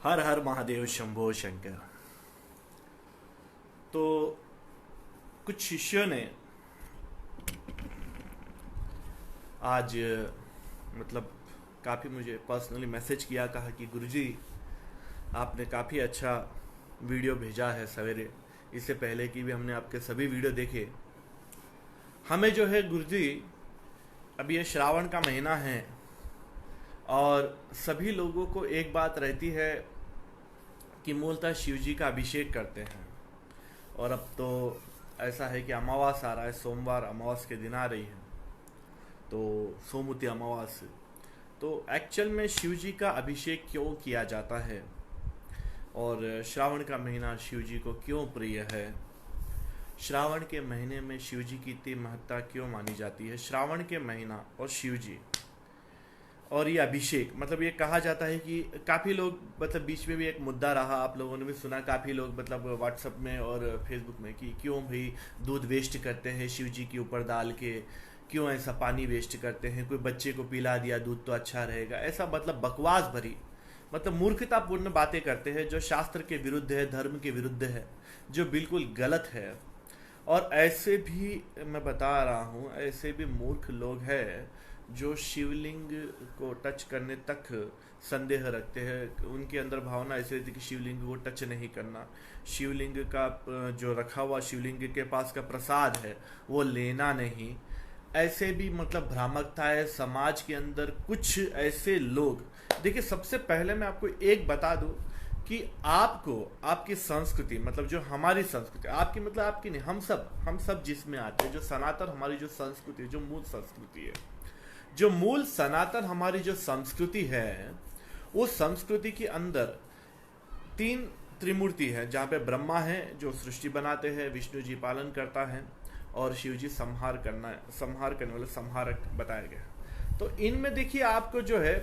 हर हर महादेव शंभो शंकर। तो कुछ शिष्यों ने आज मतलब काफ़ी मुझे पर्सनली मैसेज किया, कहा कि गुरुजी आपने काफ़ी अच्छा वीडियो भेजा है सवेरे, इससे पहले कि भी हमने आपके सभी वीडियो देखे। हमें जो है गुरुजी, अभी ये श्रावण का महीना है और सभी लोगों को एक बात रहती है कि मूलतः शिव जी का अभिषेक करते हैं। और अब तो ऐसा है कि अमावस आ रहा है, सोमवार अमावस के दिन आ रही है, तो सोमवती अमावस। तो एक्चुअल में शिव जी का अभिषेक क्यों किया जाता है और श्रावण का महीना शिव जी को क्यों प्रिय है, श्रावण के महीने में शिव जी की इतनी महत्ता क्यों मानी जाती है। श्रावण के महीना और शिव जी और ये अभिषेक, मतलब ये कहा जाता है कि काफ़ी लोग, मतलब बीच में भी एक मुद्दा रहा, आप लोगों ने भी सुना, काफ़ी लोग मतलब व्हाट्सएप में और फेसबुक में कि क्यों भाई दूध वेस्ट करते हैं शिव जी के ऊपर डाल के, क्यों ऐसा पानी वेस्ट करते हैं, कोई बच्चे को पिला दिया दूध तो अच्छा रहेगा। ऐसा मतलब बकवास भरी, मतलब मूर्खतापूर्ण बातें करते हैं जो शास्त्र के विरुद्ध है, धर्म के विरुद्ध है, जो बिल्कुल गलत है। और ऐसे भी मैं बता रहा हूँ, ऐसे भी मूर्ख लोग हैं जो शिवलिंग को टच करने तक संदेह रखते हैं। उनके अंदर भावना ऐसी रहती है कि शिवलिंग को टच नहीं करना, शिवलिंग का जो रखा हुआ शिवलिंग के पास का प्रसाद है वो लेना नहीं। ऐसे भी मतलब भ्रामकता है समाज के अंदर। कुछ ऐसे लोग, देखिए सबसे पहले मैं आपको एक बता दूं कि आपको आपकी संस्कृति, मतलब जो हमारी संस्कृति, आपकी मतलब आपकी नहीं, हम सब जिसमें आते हैं, जो सनातन हमारी जो संस्कृति, जो मूल संस्कृति है, जो मूल सनातन हमारी जो संस्कृति है, उस संस्कृति के अंदर तीन त्रिमूर्ति है, जहाँ पे ब्रह्मा है जो सृष्टि बनाते हैं, विष्णु जी पालन करता है और शिव जी संहार करने वाले संहारक बताया गया। तो इनमें देखिए आपको जो है,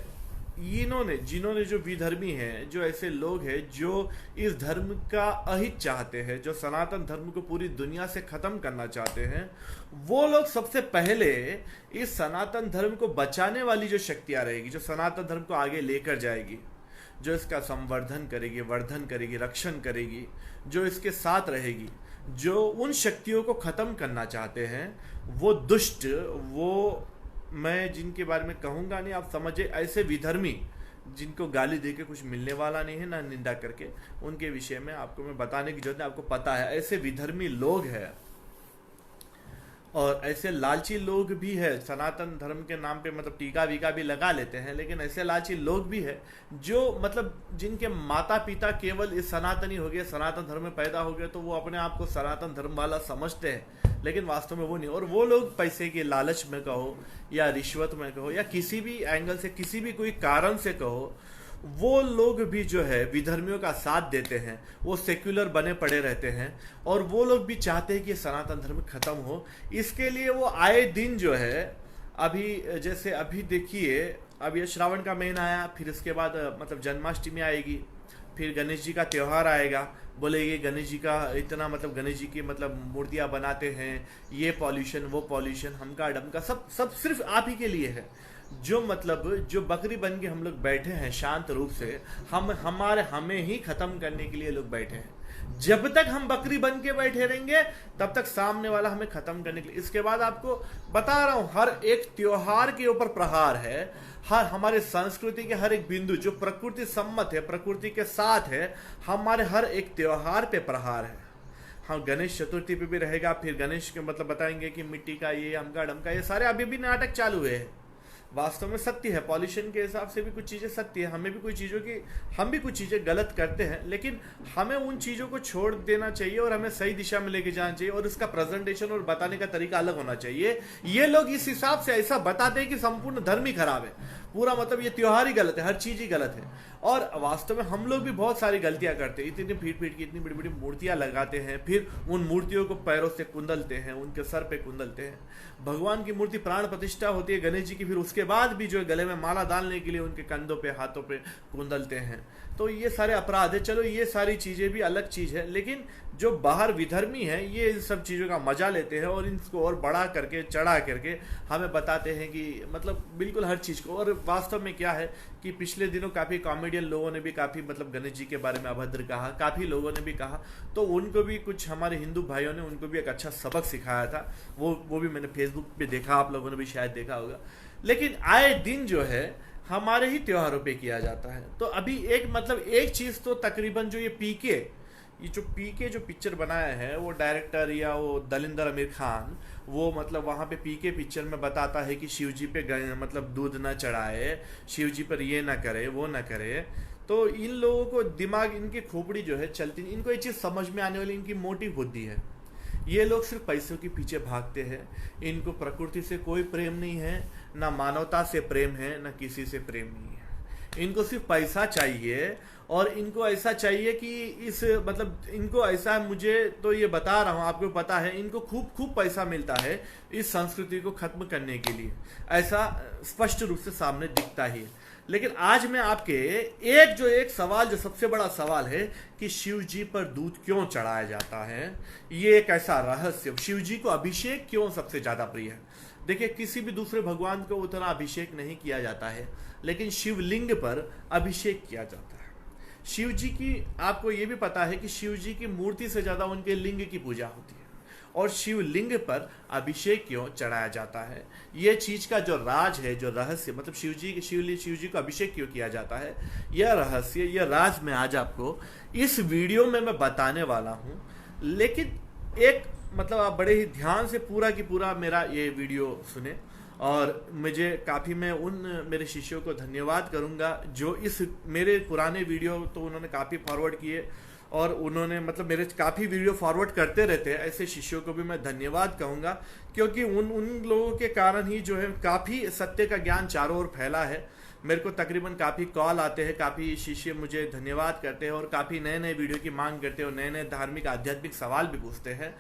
जिन्होंने जो विधर्मी हैं, जो ऐसे लोग हैं जो इस धर्म का अहित चाहते हैं, जो सनातन धर्म को पूरी दुनिया से खत्म करना चाहते हैं, वो लोग सबसे पहले इस सनातन धर्म को बचाने वाली जो शक्तियां रहेगी, जो सनातन धर्म को आगे लेकर जाएगी, जो इसका संवर्धन करेगी, वर्धन करेगी, रक्षण करेगी, जो इसके साथ रहेगी, जो उन शक्तियों को खत्म करना चाहते हैं, वो दुष्ट, वो मैं जिनके बारे में कहूंगा नहीं, आप समझे, ऐसे विधर्मी जिनको गाली देके कुछ मिलने वाला नहीं है, ना निंदा करके, उनके विषय में आपको मैं बताने की जरूरत है, आपको पता है ऐसे विधर्मी लोग हैं। और ऐसे लालची लोग भी है, सनातन धर्म के नाम पे मतलब टीका वीका भी लगा लेते हैं, लेकिन ऐसे लालची लोग भी है जो मतलब जिनके माता पिता केवल इस सनातनी हो गए, सनातन धर्म में पैदा हो गए, तो वो अपने आप को सनातन धर्म वाला समझते हैं, लेकिन वास्तव में वो नहीं। और वो लोग पैसे के लालच में कहो या रिश्वत में कहो या किसी भी एंगल से, किसी भी कोई कारण से कहो, वो लोग भी जो है विधर्मियों का साथ देते हैं, वो सेक्युलर बने पड़े रहते हैं और वो लोग भी चाहते हैं कि सनातन धर्म खत्म हो। इसके लिए वो आए दिन जो है, अभी जैसे अभी देखिए, अब ये श्रावण का महीना आया, फिर इसके बाद मतलब जन्माष्टमी आएगी, फिर गणेश जी का त्यौहार आएगा। बोले ये गणेश जी का इतना, मतलब गणेश जी की मतलब मूर्तियाँ बनाते हैं, ये पॉल्यूशन वो पॉल्यूशन, हमका डमका, सब सिर्फ आप ही के लिए है। जो मतलब जो बकरी बन के हम लोग बैठे हैं शांत रूप से, हमें ही खत्म करने के लिए लोग बैठे हैं। जब तक हम बकरी बन के बैठे रहेंगे तब तक सामने वाला हमें खत्म करने के लिए। इसके बाद आपको बता रहा हूं, हर एक त्योहार के ऊपर प्रहार है, हर हमारे संस्कृति के हर एक बिंदु जो प्रकृति सम्मत है, प्रकृति के साथ है, हमारे हर एक त्योहार पे प्रहार है। हाँ, गणेश चतुर्थी पे भी रहेगा, फिर गणेश के मतलब बताएंगे कि मिट्टी का ये हमका डमका, ये सारे अभी भी नाटक चालू है। वास्तव में सत्य है, पॉल्यूशन के हिसाब से भी कुछ चीज़ें सत्य है, हमें भी कुछ चीज़ों की, हम भी कुछ चीज़ें गलत करते हैं, लेकिन हमें उन चीज़ों को छोड़ देना चाहिए और हमें सही दिशा में लेके जाना चाहिए और इसका प्रेजेंटेशन और बताने का तरीका अलग होना चाहिए। ये लोग इस हिसाब से ऐसा बताते हैं कि संपूर्ण धर्म ही खराब है, पूरा मतलब ये त्योहार ही गलत है, हर चीज़ ही गलत है। और वास्तव में हम लोग भी बहुत सारी गलतियां करते हैं, इतनी फीट की इतनी बड़ी बड़ी मूर्तियां लगाते हैं, फिर उन मूर्तियों को पैरों से कुंदलते हैं, उनके सर पे कुंदलते हैं। भगवान की मूर्ति प्राण प्रतिष्ठा होती है गणेश जी की, फिर उसके बाद भी जो गले में माला डालने के लिए उनके कंधों पे हाथों पे कुंदलते हैं। तो ये सारे अपराध है। चलो ये सारी चीज़ें भी अलग चीज़ है, लेकिन जो बाहर विधर्मी है ये इन सब चीज़ों का मजा लेते हैं और इनको और बड़ा करके चढ़ा करके हमें बताते हैं कि मतलब बिल्कुल हर चीज़ को। और वास्तव में क्या है कि पिछले दिनों काफ़ी कॉमेडियन लोगों ने भी काफ़ी मतलब गणेश जी के बारे में अभद्र कहा, काफ़ी लोगों ने भी कहा, तो उनको भी कुछ हमारे हिंदू भाइयों ने उनको भी एक अच्छा सबक सिखाया था। वो भी मैंने फेसबुक पे देखा, आप लोगों ने भी शायद देखा होगा। लेकिन आए दिन जो है हमारे ही त्योहारों पे किया जाता है। तो अभी एक चीज़ तो तकरीबन जो ये जो पीके जो पिक्चर बनाया है वो डायरेक्टर या वो दलिंदर आमिर खान, वो मतलब वहाँ पे पीके पिक्चर में बताता है कि शिव जी पे मतलब दूध ना चढ़ाए, शिव जी पर ये ना करे वो ना करे। तो इन लोगों को दिमाग, इनकी खोपड़ी जो है चलती नहीं, इनको ये चीज़ समझ में आने वाली इनकी मोटी बुद्धि है। ये लोग सिर्फ पैसों के पीछे भागते हैं, इनको प्रकृति से कोई प्रेम नहीं है, ना मानवता से प्रेम है, ना किसी से प्रेम नहीं है। इनको सिर्फ पैसा चाहिए और इनको ऐसा चाहिए कि इनको ऐसा, मुझे तो ये बता रहा हूँ, आपको पता है, इनको खूब पैसा मिलता है इस संस्कृति को खत्म करने के लिए, ऐसा स्पष्ट रूप से सामने दिखता ही है। लेकिन आज मैं आपके एक सवाल, जो सबसे बड़ा सवाल है कि शिव जी पर दूध क्यों चढ़ाया जाता है, ये एक ऐसा रहस्य, शिव जी को अभिषेक क्यों सबसे ज्यादा प्रिय है। देखिए, किसी भी दूसरे भगवान को उतना अभिषेक नहीं किया जाता है, लेकिन शिवलिंग पर अभिषेक किया जाता है। शिव जी की, आपको ये भी पता है कि शिव जी की मूर्ति से ज्यादा उनके लिंग की पूजा होती है, और शिवलिंग पर अभिषेक क्यों चढ़ाया जाता है, ये चीज का जो राज है, जो रहस्य, मतलब शिव जी को अभिषेक क्यों किया जाता है, यह रहस्य, यह राज मैं आज आपको इस वीडियो में मैं बताने वाला हूं। लेकिन आप बड़े ही ध्यान से पूरा की पूरा मेरा ये वीडियो सुने, और मैं उन मेरे शिष्यों को धन्यवाद करूंगा जो इस मेरे पुराने वीडियो तो उन्होंने काफ़ी फॉरवर्ड किए, और उन्होंने मेरे काफ़ी वीडियो फॉरवर्ड करते रहते हैं। ऐसे शिष्यों को भी मैं धन्यवाद कहूँगा, क्योंकि उन लोगों के कारण ही जो है काफ़ी सत्य का ज्ञान चारों ओर फैला है। मेरे को तकरीबन काफ़ी कॉल आते हैं, काफ़ी शिष्य मुझे धन्यवाद करते हैं, और काफ़ी नए नए वीडियो की मांग करते हैं, और नए नए धार्मिक आध्यात्मिक सवाल भी पूछते हैं,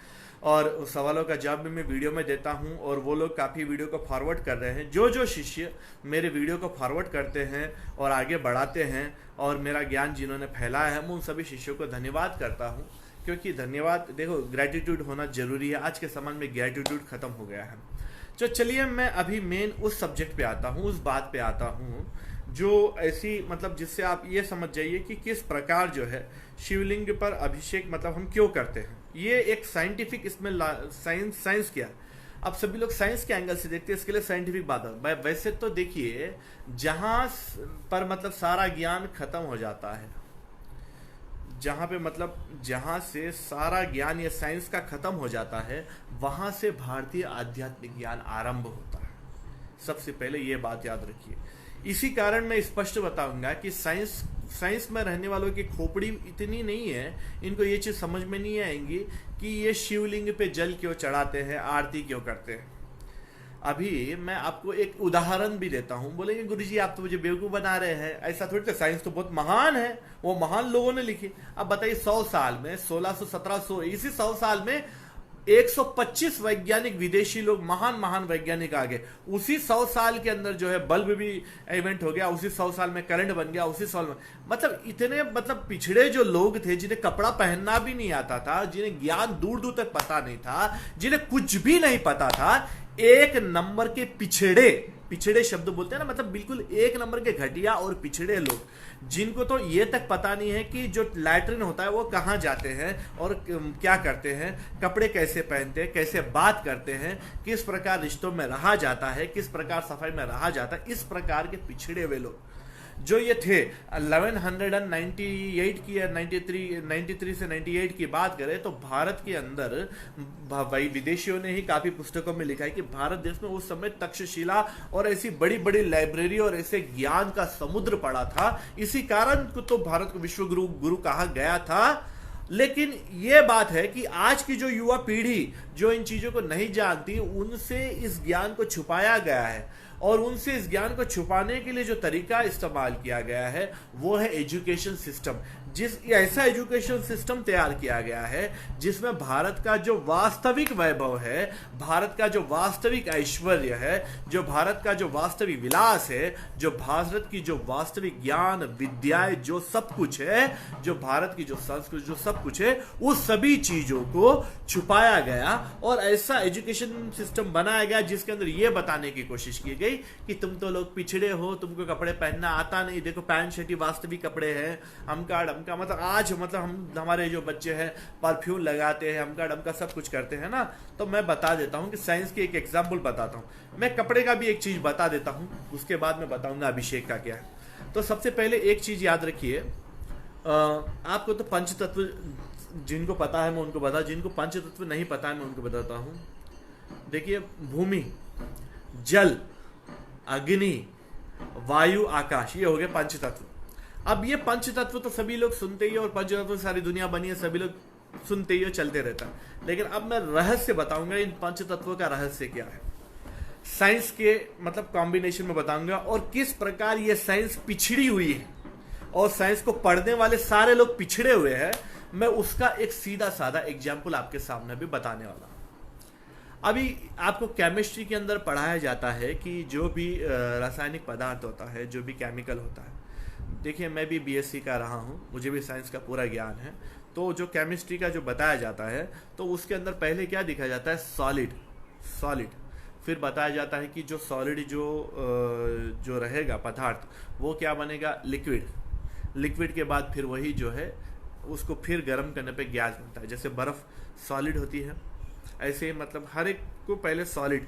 और उस सवालों का जवाब भी मैं वीडियो में देता हूं। और वो लोग काफ़ी वीडियो को फॉरवर्ड कर रहे हैं। जो शिष्य मेरे वीडियो को फॉरवर्ड करते हैं और आगे बढ़ाते हैं, और मेरा ज्ञान जिन्होंने फैलाया है, मैं उन सभी शिष्यों को धन्यवाद करता हूं। क्योंकि धन्यवाद, देखो, ग्रेटिट्यूड होना जरूरी है। आज के समाज में ग्रेटिट्यूड खत्म हो गया है। तो चलिए, मैं अभी मेन उस सब्जेक्ट पे आता हूँ, उस बात पे आता हूँ जो ऐसी जिससे आप ये समझ जाइए कि किस प्रकार जो है शिवलिंग पर अभिषेक हम क्यों करते हैं। ये एक साइंटिफिक, इसमें साइंस क्या है, अब सभी लोग साइंस के एंगल से देखते हैं, इसके लिए साइंटिफिक बात है। वैसे तो देखिए, जहां पर सारा ज्ञान खत्म हो जाता है, जहां से सारा ज्ञान या साइंस का खत्म हो जाता है, वहां से भारतीय आध्यात्मिक ज्ञान आरंभ होता है। सबसे पहले ये बात याद रखिए। इसी कारण मैं स्पष्ट बताऊंगा कि साइंस में रहने वालों की खोपड़ी इतनी नहीं है, इनको ये चीज समझ में नहीं आएंगी कि ये शिवलिंग पे जल क्यों चढ़ाते हैं, आरती क्यों करते हैं। अभी मैं आपको एक उदाहरण भी देता हूं। बोलेंगे गुरुजी आप तो मुझे बेवकूफ बना रहे हैं, ऐसा थोड़ी, तो साइंस तो बहुत महान है, वो महान लोगों ने लिखी। अब बताइए, 100 साल में 1600-1700, इसी 100 साल में 125 वैज्ञानिक विदेशी लोग, महान वैज्ञानिक आ गए। उसी 100 साल के अंदर जो है बल्ब भी इन्वेंट हो गया, उसी 100 साल में करंट बन गया, उसी 100 में इतने पिछड़े जो लोग थे, जिन्हें कपड़ा पहनना भी नहीं आता था, जिन्हें ज्ञान दूर दूर तक पता नहीं था, जिन्हें कुछ भी नहीं पता था, एक नंबर के पिछड़े शब्द बोलते हैं ना, बिल्कुल एक नंबर के घटिया और पिछड़े लोग, जिनको तो ये तक पता नहीं है कि जो लैट्रिन होता है वो कहाँ जाते हैं और क्या करते हैं, कपड़े कैसे पहनते हैं, कैसे बात करते हैं, किस प्रकार रिश्तों में रहा जाता है, किस प्रकार सफाई में रहा जाता है। इस प्रकार के पिछड़े हुए लोग जो ये थे 1198 की या 93 से 98 की बात करें, तो भारत के अंदर भाई विदेशियों ने ही काफी पुस्तकों में लिखा है कि भारत देश में उस समय तक्षशिला और ऐसी बड़ी बड़ी लाइब्रेरी और ऐसे ज्ञान का समुद्र पड़ा था। इसी कारण तो भारत को विश्व गुरु कहा गया था। लेकिन यह बात है कि आज की जो युवा पीढ़ी जो इन चीजों को नहीं जानती, उनसे इस ज्ञान को छुपाया गया है, और उनसे इस ज्ञान को छुपाने के लिए जो तरीका इस्तेमाल किया गया है वो है एजुकेशन सिस्टम। ऐसा एजुकेशन सिस्टम तैयार किया गया है जिसमें भारत का जो वास्तविक वैभव है, भारत का जो वास्तविक ऐश्वर्य है, जो भारत का जो वास्तविक विलास है, जो भारत की जो वास्तविक ज्ञान विद्याएं, जो सब कुछ है, जो भारत की जो संस्कृति, जो सब कुछ है, उस सभी चीजों को छुपाया गया और ऐसा एजुकेशन सिस्टम बनाया गया जिसके अंदर यह बताने की कोशिश की गई यही कि तुम तो लोग पिछड़े हो, तुमको कपड़े पहनना आता नहीं, देखो पैंट शर्ट ही वास्तविक कपड़े हैं, हमका डमका। मतलब आज मतलब हम हमारे जो बच्चे हैं परफ्यूम लगाते हैं, हमका डमका सब कुछ करते हैं ना। तो मैं बता देता हूँ कि साइंस की एक एग्जाम्पल बताता हूँ। मैं कपड़े का भी एक चीज बता देता हूँ, उसके बाद मैं बताऊंगा अभिषेक का क्या है। तो सबसे पहले एक चीज याद रखिए, आपको तो पंच तत्व जिनको पता है मैं उनको बता, जिनको पंच तत्व नहीं पता है मैं उनको बताता हूँ। देखिए, भूमि, जल, अग्नि, वायु, आकाश, ये हो गए पंच तत्व। अब ये पंच तत्व तो सभी लोग सुनते ही, और पंच तत्व सारी दुनिया बनी है, सभी लोग सुनते ही चलते रहता है। लेकिन अब मैं रहस्य बताऊंगा, इन पंच तत्वों का रहस्य क्या है, साइंस के मतलब कॉम्बिनेशन में बताऊंगा, और किस प्रकार ये साइंस पिछड़ी हुई है और साइंस को पढ़ने वाले सारे लोग पिछड़े हुए हैं। मैं उसका एक सीधा साधा एग्जाम्पल आपके सामने भी बताने वाला हूं। अभी आपको केमिस्ट्री के अंदर पढ़ाया जाता है कि जो भी रासायनिक पदार्थ होता है, जो भी केमिकल होता है, देखिए मैं भी बीएससी का रहा हूँ, मुझे भी साइंस का पूरा ज्ञान है। तो जो केमिस्ट्री का जो बताया जाता है, तो उसके अंदर पहले क्या दिखा जाता है, सॉलिड। फिर बताया जाता है कि जो सॉलिड जो रहेगा पदार्थ, वो क्या बनेगा, लिक्विड के बाद फिर वही जो है उसको फिर गर्म करने पे गैस बनता है। जैसे बर्फ सॉलिड होती है, ऐसे ही मतलब हर एक को पहले सॉलिड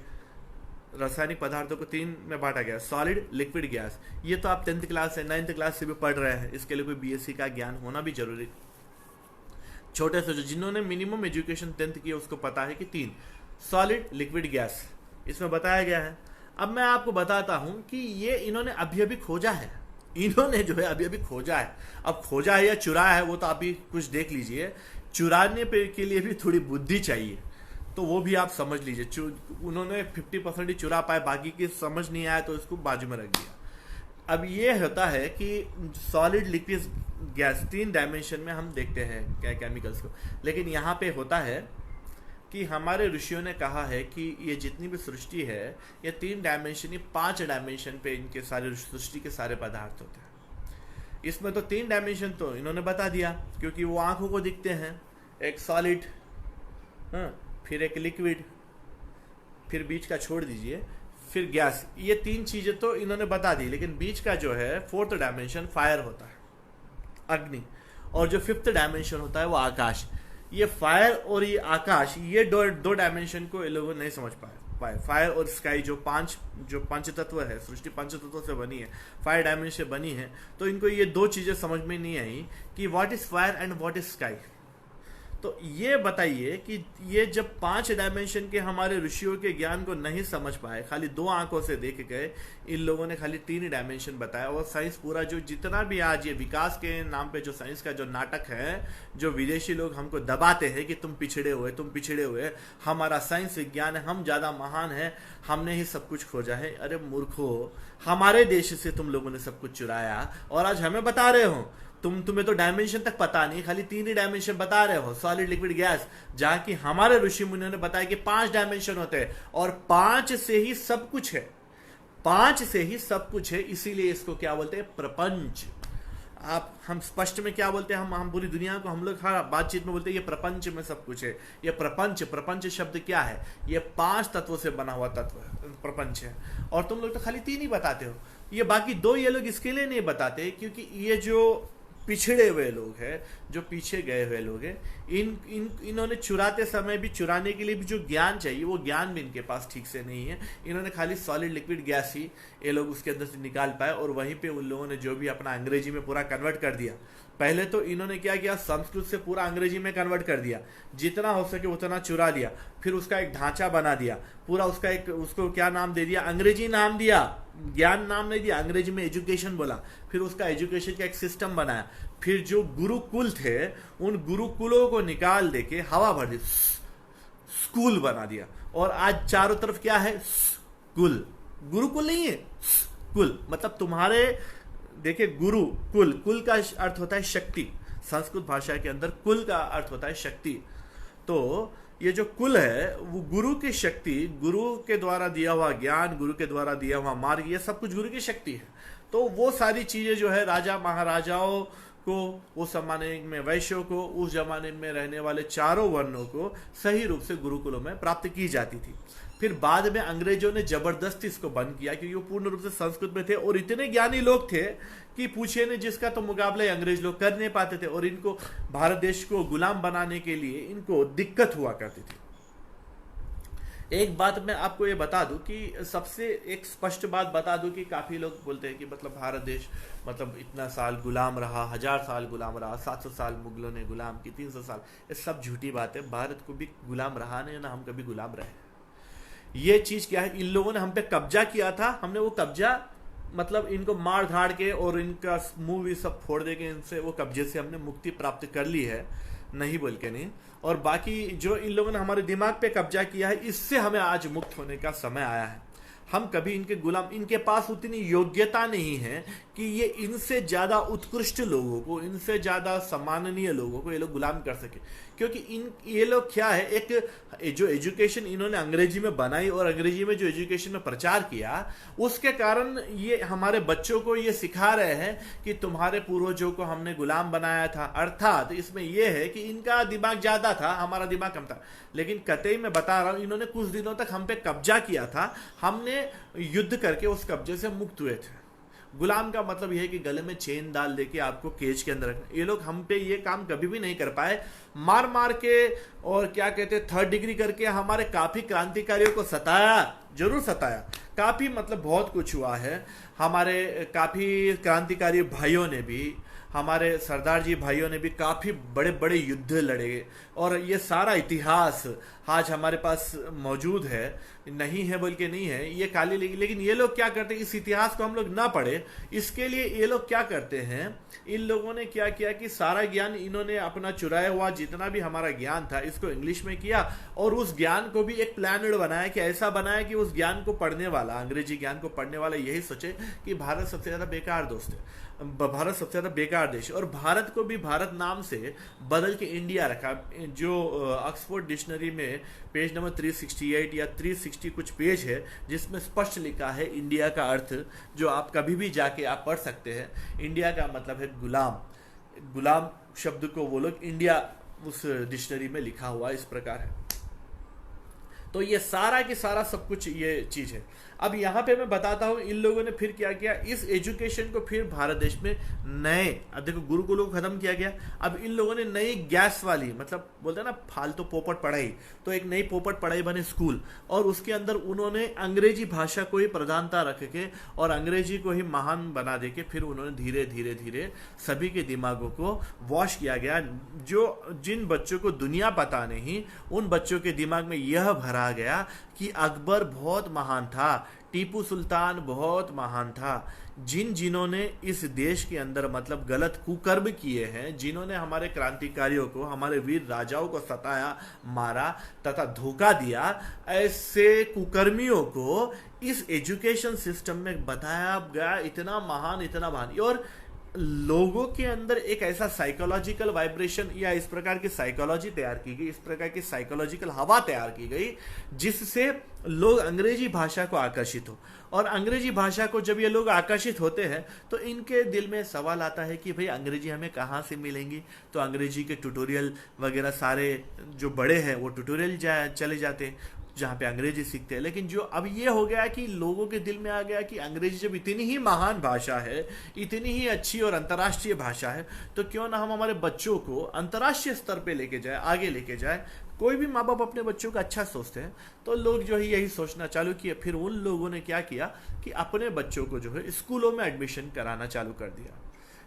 रासायनिक पदार्थों को 3 में बांटा गया, सॉलिड, लिक्विड, गैस। ये तो आप 10th क्लास से 9th क्लास से भी पढ़ रहे हैं, इसके लिए कोई बीएससी का ज्ञान होना भी जरूरी। छोटे से जो जिन्होंने मिनिमम एजुकेशन 10th की उसको पता है कि 3 सॉलिड, लिक्विड, गैस इसमें बताया गया है। अब मैं आपको बताता हूं कि ये इन्होंने अभी खोजा है, इन्होंने जो है अभी खोजा है। अब खोजा है या चुराया है वो तो आप ही कुछ देख लीजिए। चुराने पे के लिए भी थोड़ी बुद्धि चाहिए, तो वो भी आप समझ लीजिए। उन्होंने 50% ही चुरा पाए, बाकी की समझ नहीं आया तो इसको बाजू में रख दिया। अब ये होता है कि सॉलिड, लिक्विड, गैस 3 डायमेंशन में हम देखते हैं क्या केमिकल्स को। लेकिन यहाँ पे होता है कि हमारे ऋषियों ने कहा है कि ये जितनी भी सृष्टि है ये 3 डायमेंशन, ये 5 डायमेंशन पे इनके सारे सृष्टि के सारे पदार्थ होते हैं। इसमें तो 3 डायमेंशन तो इन्होंने बता दिया क्योंकि वो आंखों को दिखते हैं, एक सॉलिड, फिर एक लिक्विड, फिर बीच का छोड़ दीजिए, फिर गैस। ये 3 चीजें तो इन्होंने बता दी। लेकिन बीच का जो है 4th डायमेंशन फायर होता है, अग्नि, और जो 5th डायमेंशन होता है वो आकाश। ये फायर और ये आकाश, ये दो डायमेंशन को ये लोग नहीं समझ पाए। फायर और स्काई जो पंच तत्व है, सृष्टि पंच तत्वों से बनी है, 5 डायमेंशन से बनी है, तो इनको ये 2 चीजें समझ में नहीं आई कि what is fire and what is sky. तो ये बताइए कि ये जब 5 डायमेंशन के हमारे ऋषियों के ज्ञान को नहीं समझ पाए, खाली 2 आंखों से देख गए, इन लोगों ने खाली 3 डायमेंशन बताया। और साइंस पूरा जो जितना भी आज ये विकास के नाम पे जो साइंस का जो नाटक है, जो विदेशी लोग हमको दबाते हैं कि तुम पिछड़े हुए, हमारा साइंस विज्ञान है, हम ज्यादा महान है, हमने ही सब कुछ खोजा है। अरे मूर्खो, हमारे देश से तुम लोगों ने सब कुछ चुराया और आज हमें बता रहे हो। तुम्हें तो डायमेंशन तक पता नहीं, खाली 3 ही डायमेंशन बता रहे हो, सॉलिड, लिक्विड, गैस। जहां कि हमारे ऋषि मुनियों ने बताया कि 5 डायमेंशन होते हैं और 5 से ही सब कुछ है, 5 से ही सब कुछ है। इसीलिए इसको क्या बोलते हैं, प्रपंच। हम स्पष्ट में क्या बोलते हैं, हम पूरी दुनिया को हम लोग हर बातचीत में बोलते हैं ये प्रपंच में सब कुछ है। ये प्रपंच शब्द क्या है, ये 5 तत्वों से बना हुआ तत्व प्रपंच है। और तुम लोग तो खाली 3 ही बताते हो। ये बाकी 2 ये लोग इसके लिए नहीं बताते क्योंकि ये जो पिछड़े हुए लोग हैं, जो पीछे गए हुए लोग हैं, इन्होंने चुराते समय भी, चुराने के लिए भी जो ज्ञान चाहिए वो ज्ञान भी इनके पास ठीक से नहीं है। इन्होंने खाली सॉलिड, लिक्विड, गैस ही ये लोग उसके अंदर से निकाल पाए और वहीं पे उन लोगों ने जो भी अपना अंग्रेजी में पूरा कन्वर्ट कर दिया। पहले तो इन्होंने क्या किया, संस्कृत से पूरा अंग्रेजी में कन्वर्ट कर दिया, जितना हो सके उतना चुरा दिया, फिर उसका एक ढांचा बना दिया पूरा, उसको क्या नाम दे दिया, अंग्रेजी नाम दिया, ज्ञान नाम नहीं दिया, अंग्रेजी में एजुकेशन बोला। फिर उसका एजुकेशन का एक सिस्टम बनाया। फिर जो गुरुकुल थे उन गुरुकुलों को निकाल देके हवा भर दी, स्कूल बना दिया। और आज चारों तरफ क्या है, स्कूल। गुरुकुल नहीं है, कुल। मतलब तुम्हारे देखिए, गुरु कुल का अर्थ होता है शक्ति। संस्कृत भाषा के अंदर कुल का अर्थ होता है शक्ति। तो ये जो कुल है वो गुरु की शक्ति, गुरु के द्वारा दिया हुआ ज्ञान, गुरु के द्वारा दिया हुआ मार्ग, ये सब कुछ गुरु की शक्ति है। तो वो सारी चीजें जो है राजा महाराजाओं को, उस जमाने में वैश्यों को, उस जमाने में रहने वाले चारों वर्णों को सही रूप से गुरुकुलों में प्राप्त की जाती थी। फिर बाद में अंग्रेजों ने जबरदस्ती इसको बंद किया, क्योंकि वो पूर्ण रूप से संस्कृत में थे और इतने ज्ञानी लोग थे कि पूछे ने जिसका तो मुकाबला अंग्रेज लोग कर नहीं पाते थे, और इनको भारत देश को गुलाम बनाने के लिए इनको दिक्कत हुआ करती थी। एक बात मैं आपको ये बता दूं कि सबसे एक स्पष्ट बात बता दूं कि काफी लोग बोलते हैं कि मतलब भारत देश मतलब इतना साल गुलाम रहा, 1000 साल गुलाम रहा, 700 साल मुगलों ने गुलाम की, 300 साल, ये सब झूठी बात है। भारत को भी गुलाम रहा नहीं, ना हम कभी गुलाम रहे। ये चीज क्या है, इन लोगों ने हम पे कब्जा किया था, हमने वो कब्जा मतलब इनको मार धाड़ के और इनका मुंह भी सब फोड़ दे के इनसे वो कब्जे से हमने मुक्ति प्राप्त कर ली है, नहीं बोल के नहीं। और बाकी जो इन लोगों ने हमारे दिमाग पे कब्जा किया है, इससे हमें आज मुक्त होने का समय आया है। हम कभी इनके गुलाम, इनके पास उतनी योग्यता नहीं है कि ये इनसे ज्यादा उत्कृष्ट लोगों को, इनसे ज्यादा सम्माननीय लोगों को ये लोग गुलाम कर सके, क्योंकि ये लोग क्या है, एक जो एजुकेशन इन्होंने अंग्रेजी में बनाई और अंग्रेजी में जो एजुकेशन में प्रचार किया, उसके कारण ये हमारे बच्चों को ये सिखा रहे हैं कि तुम्हारे पूर्वजों को हमने गुलाम बनाया था। अर्थात इसमें यह है कि इनका दिमाग ज्यादा था, हमारा दिमाग कम था। लेकिन कतई मैं बता रहा हूं, इन्होंने कुछ दिनों तक हम पे कब्जा किया था, हमने युद्ध करके उस कब्जे से मुक्त हुए थे। गुलाम का मतलब यह है कि गले में चेन डाल देके आपको केज के अंदर रखना। ये लोग हम पे ये काम कभी भी नहीं कर पाए, मार मार के और क्या कहते हैं 3rd डिग्री करके हमारे काफी क्रांतिकारियों को सताया, जरूर सताया, काफी मतलब बहुत कुछ हुआ है। हमारे काफी क्रांतिकारी भाइयों ने भी, हमारे सरदार जी भाइयों ने भी काफी बड़े बड़े युद्ध लड़े, और ये सारा इतिहास आज हमारे पास मौजूद है, नहीं है बोल के नहीं है, ये काली लेकिन ये लोग क्या करते हैं, इस इतिहास को हम लोग ना पढ़े, इसके लिए ये लोग क्या करते हैं, इन लोगों ने क्या किया कि सारा ज्ञान इन्होंने अपना चुराया हुआ जितना भी हमारा ज्ञान था इसको इंग्लिश में किया, और उस ज्ञान को भी एक प्लानड बनाया कि ऐसा बनाया कि उस ज्ञान को पढ़ने वाला, अंग्रेजी ज्ञान को पढ़ने वाला यही सोचे कि भारत सबसे ज्यादा बेकार दोस्त है, भारत सबसे ज्यादा बेकार देश, और भारत को भी भारत नाम से बदल के इंडिया रखा। जो ऑक्सफोर्ड डिक्शनरी में पेज नंबर 368 या 360 कुछ पेज है, जिसमें स्पष्ट लिखा है इंडिया का अर्थ, जो आप कभी भी जाके आप पढ़ सकते हैं। इंडिया का मतलब है गुलाम। गुलाम शब्द को वो लोग इंडिया उस डिक्शनरी में लिखा हुआ इस प्रकार है। तो ये सारा की सारा सब कुछ ये चीज है। अब यहाँ पे मैं बताता हूँ इन लोगों ने फिर क्या किया, इस एजुकेशन को फिर भारत देश में नए, अब देखो गुरुकुलों को खत्म किया गया, अब इन लोगों ने नई गैस वाली, मतलब बोलते हैं ना फालतू पोपट पढ़ाई, तो एक नई पोपट पढ़ाई बने स्कूल, और उसके अंदर उन्होंने अंग्रेजी भाषा को ही प्रधानता रख के और अंग्रेजी को ही महान बना दे के फिर उन्होंने धीरे धीरे धीरे सभी के दिमागों को वॉश किया गया। जिन बच्चों को दुनिया पता नहीं, उन बच्चों के दिमाग में यह भरा गया कि अकबर बहुत महान था, टीपू सुल्तान बहुत महान था। जिन्होंने इस देश के अंदर मतलब गलत कुकर्म किए हैं, जिन्होंने हमारे क्रांतिकारियों को, हमारे वीर राजाओं को सताया, मारा तथा धोखा दिया, ऐसे कुकर्मियों को इस एजुकेशन सिस्टम में बताया गया इतना महान, इतना महान, और लोगों के अंदर एक ऐसा साइकोलॉजिकल वाइब्रेशन या इस प्रकार की साइकोलॉजी तैयार की गई, इस प्रकार की साइकोलॉजिकल हवा तैयार की गई, जिससे लोग अंग्रेजी भाषा को आकर्षित हो। और अंग्रेजी भाषा को जब ये लोग आकर्षित होते हैं तो इनके दिल में सवाल आता है कि भाई अंग्रेजी हमें कहाँ से मिलेंगी। तो अंग्रेजी के ट्यूटोरियल वगैरह सारे जो बड़े हैं वो ट्यूटोरियल चले जाते हैं जहाँ पे अंग्रेजी सीखते हैं। लेकिन जो अब ये हो गया कि लोगों के दिल में आ गया कि अंग्रेजी जब इतनी ही महान भाषा है, इतनी ही अच्छी और अंतर्राष्ट्रीय भाषा है, तो क्यों ना हम हमारे बच्चों को अंतर्राष्ट्रीय स्तर पे लेके जाए, आगे लेके जाए। कोई भी माँ बाप अपने बच्चों का अच्छा सोचते हैं, तो लोग जो है यही सोचना चालू किया। फिर उन लोगों ने क्या किया कि अपने बच्चों को जो है स्कूलों में एडमिशन कराना चालू कर दिया,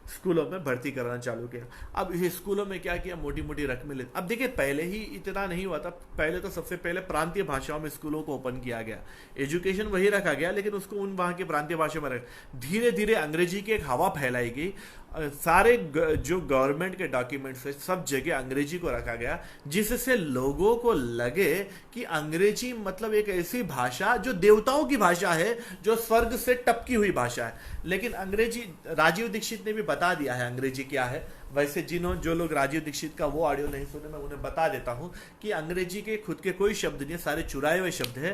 स्कूलों में भर्ती कराना चालू किया। अब ये स्कूलों में क्या किया, मोटी मोटी रकमें लेते। अब देखिए पहले ही इतना नहीं हुआ था, पहले तो सबसे पहले प्रांतीय भाषाओं में स्कूलों को ओपन किया गया, एजुकेशन वही रखा गया, लेकिन उसको उन वहाँ के प्रांतीय भाषा में रखा। धीरे धीरे अंग्रेजी की एक हवा फैलाई गई, सारे जो गवर्नमेंट के डॉक्यूमेंट्स है सब जगह अंग्रेजी को रखा गया, जिससे लोगों को लगे कि अंग्रेजी मतलब एक ऐसी भाषा जो देवताओं की भाषा है, जो स्वर्ग से टपकी हुई भाषा है। लेकिन अंग्रेजी, राजीव दीक्षित ने भी बता दिया है अंग्रेजी क्या है। वैसे जो लोग राजीव दीक्षित का वो ऑडियो नहीं सुने, मैं उन्हें बता देता हूं कि अंग्रेजी के खुद के कोई शब्द नहीं, सारे चुराए हुए शब्द है।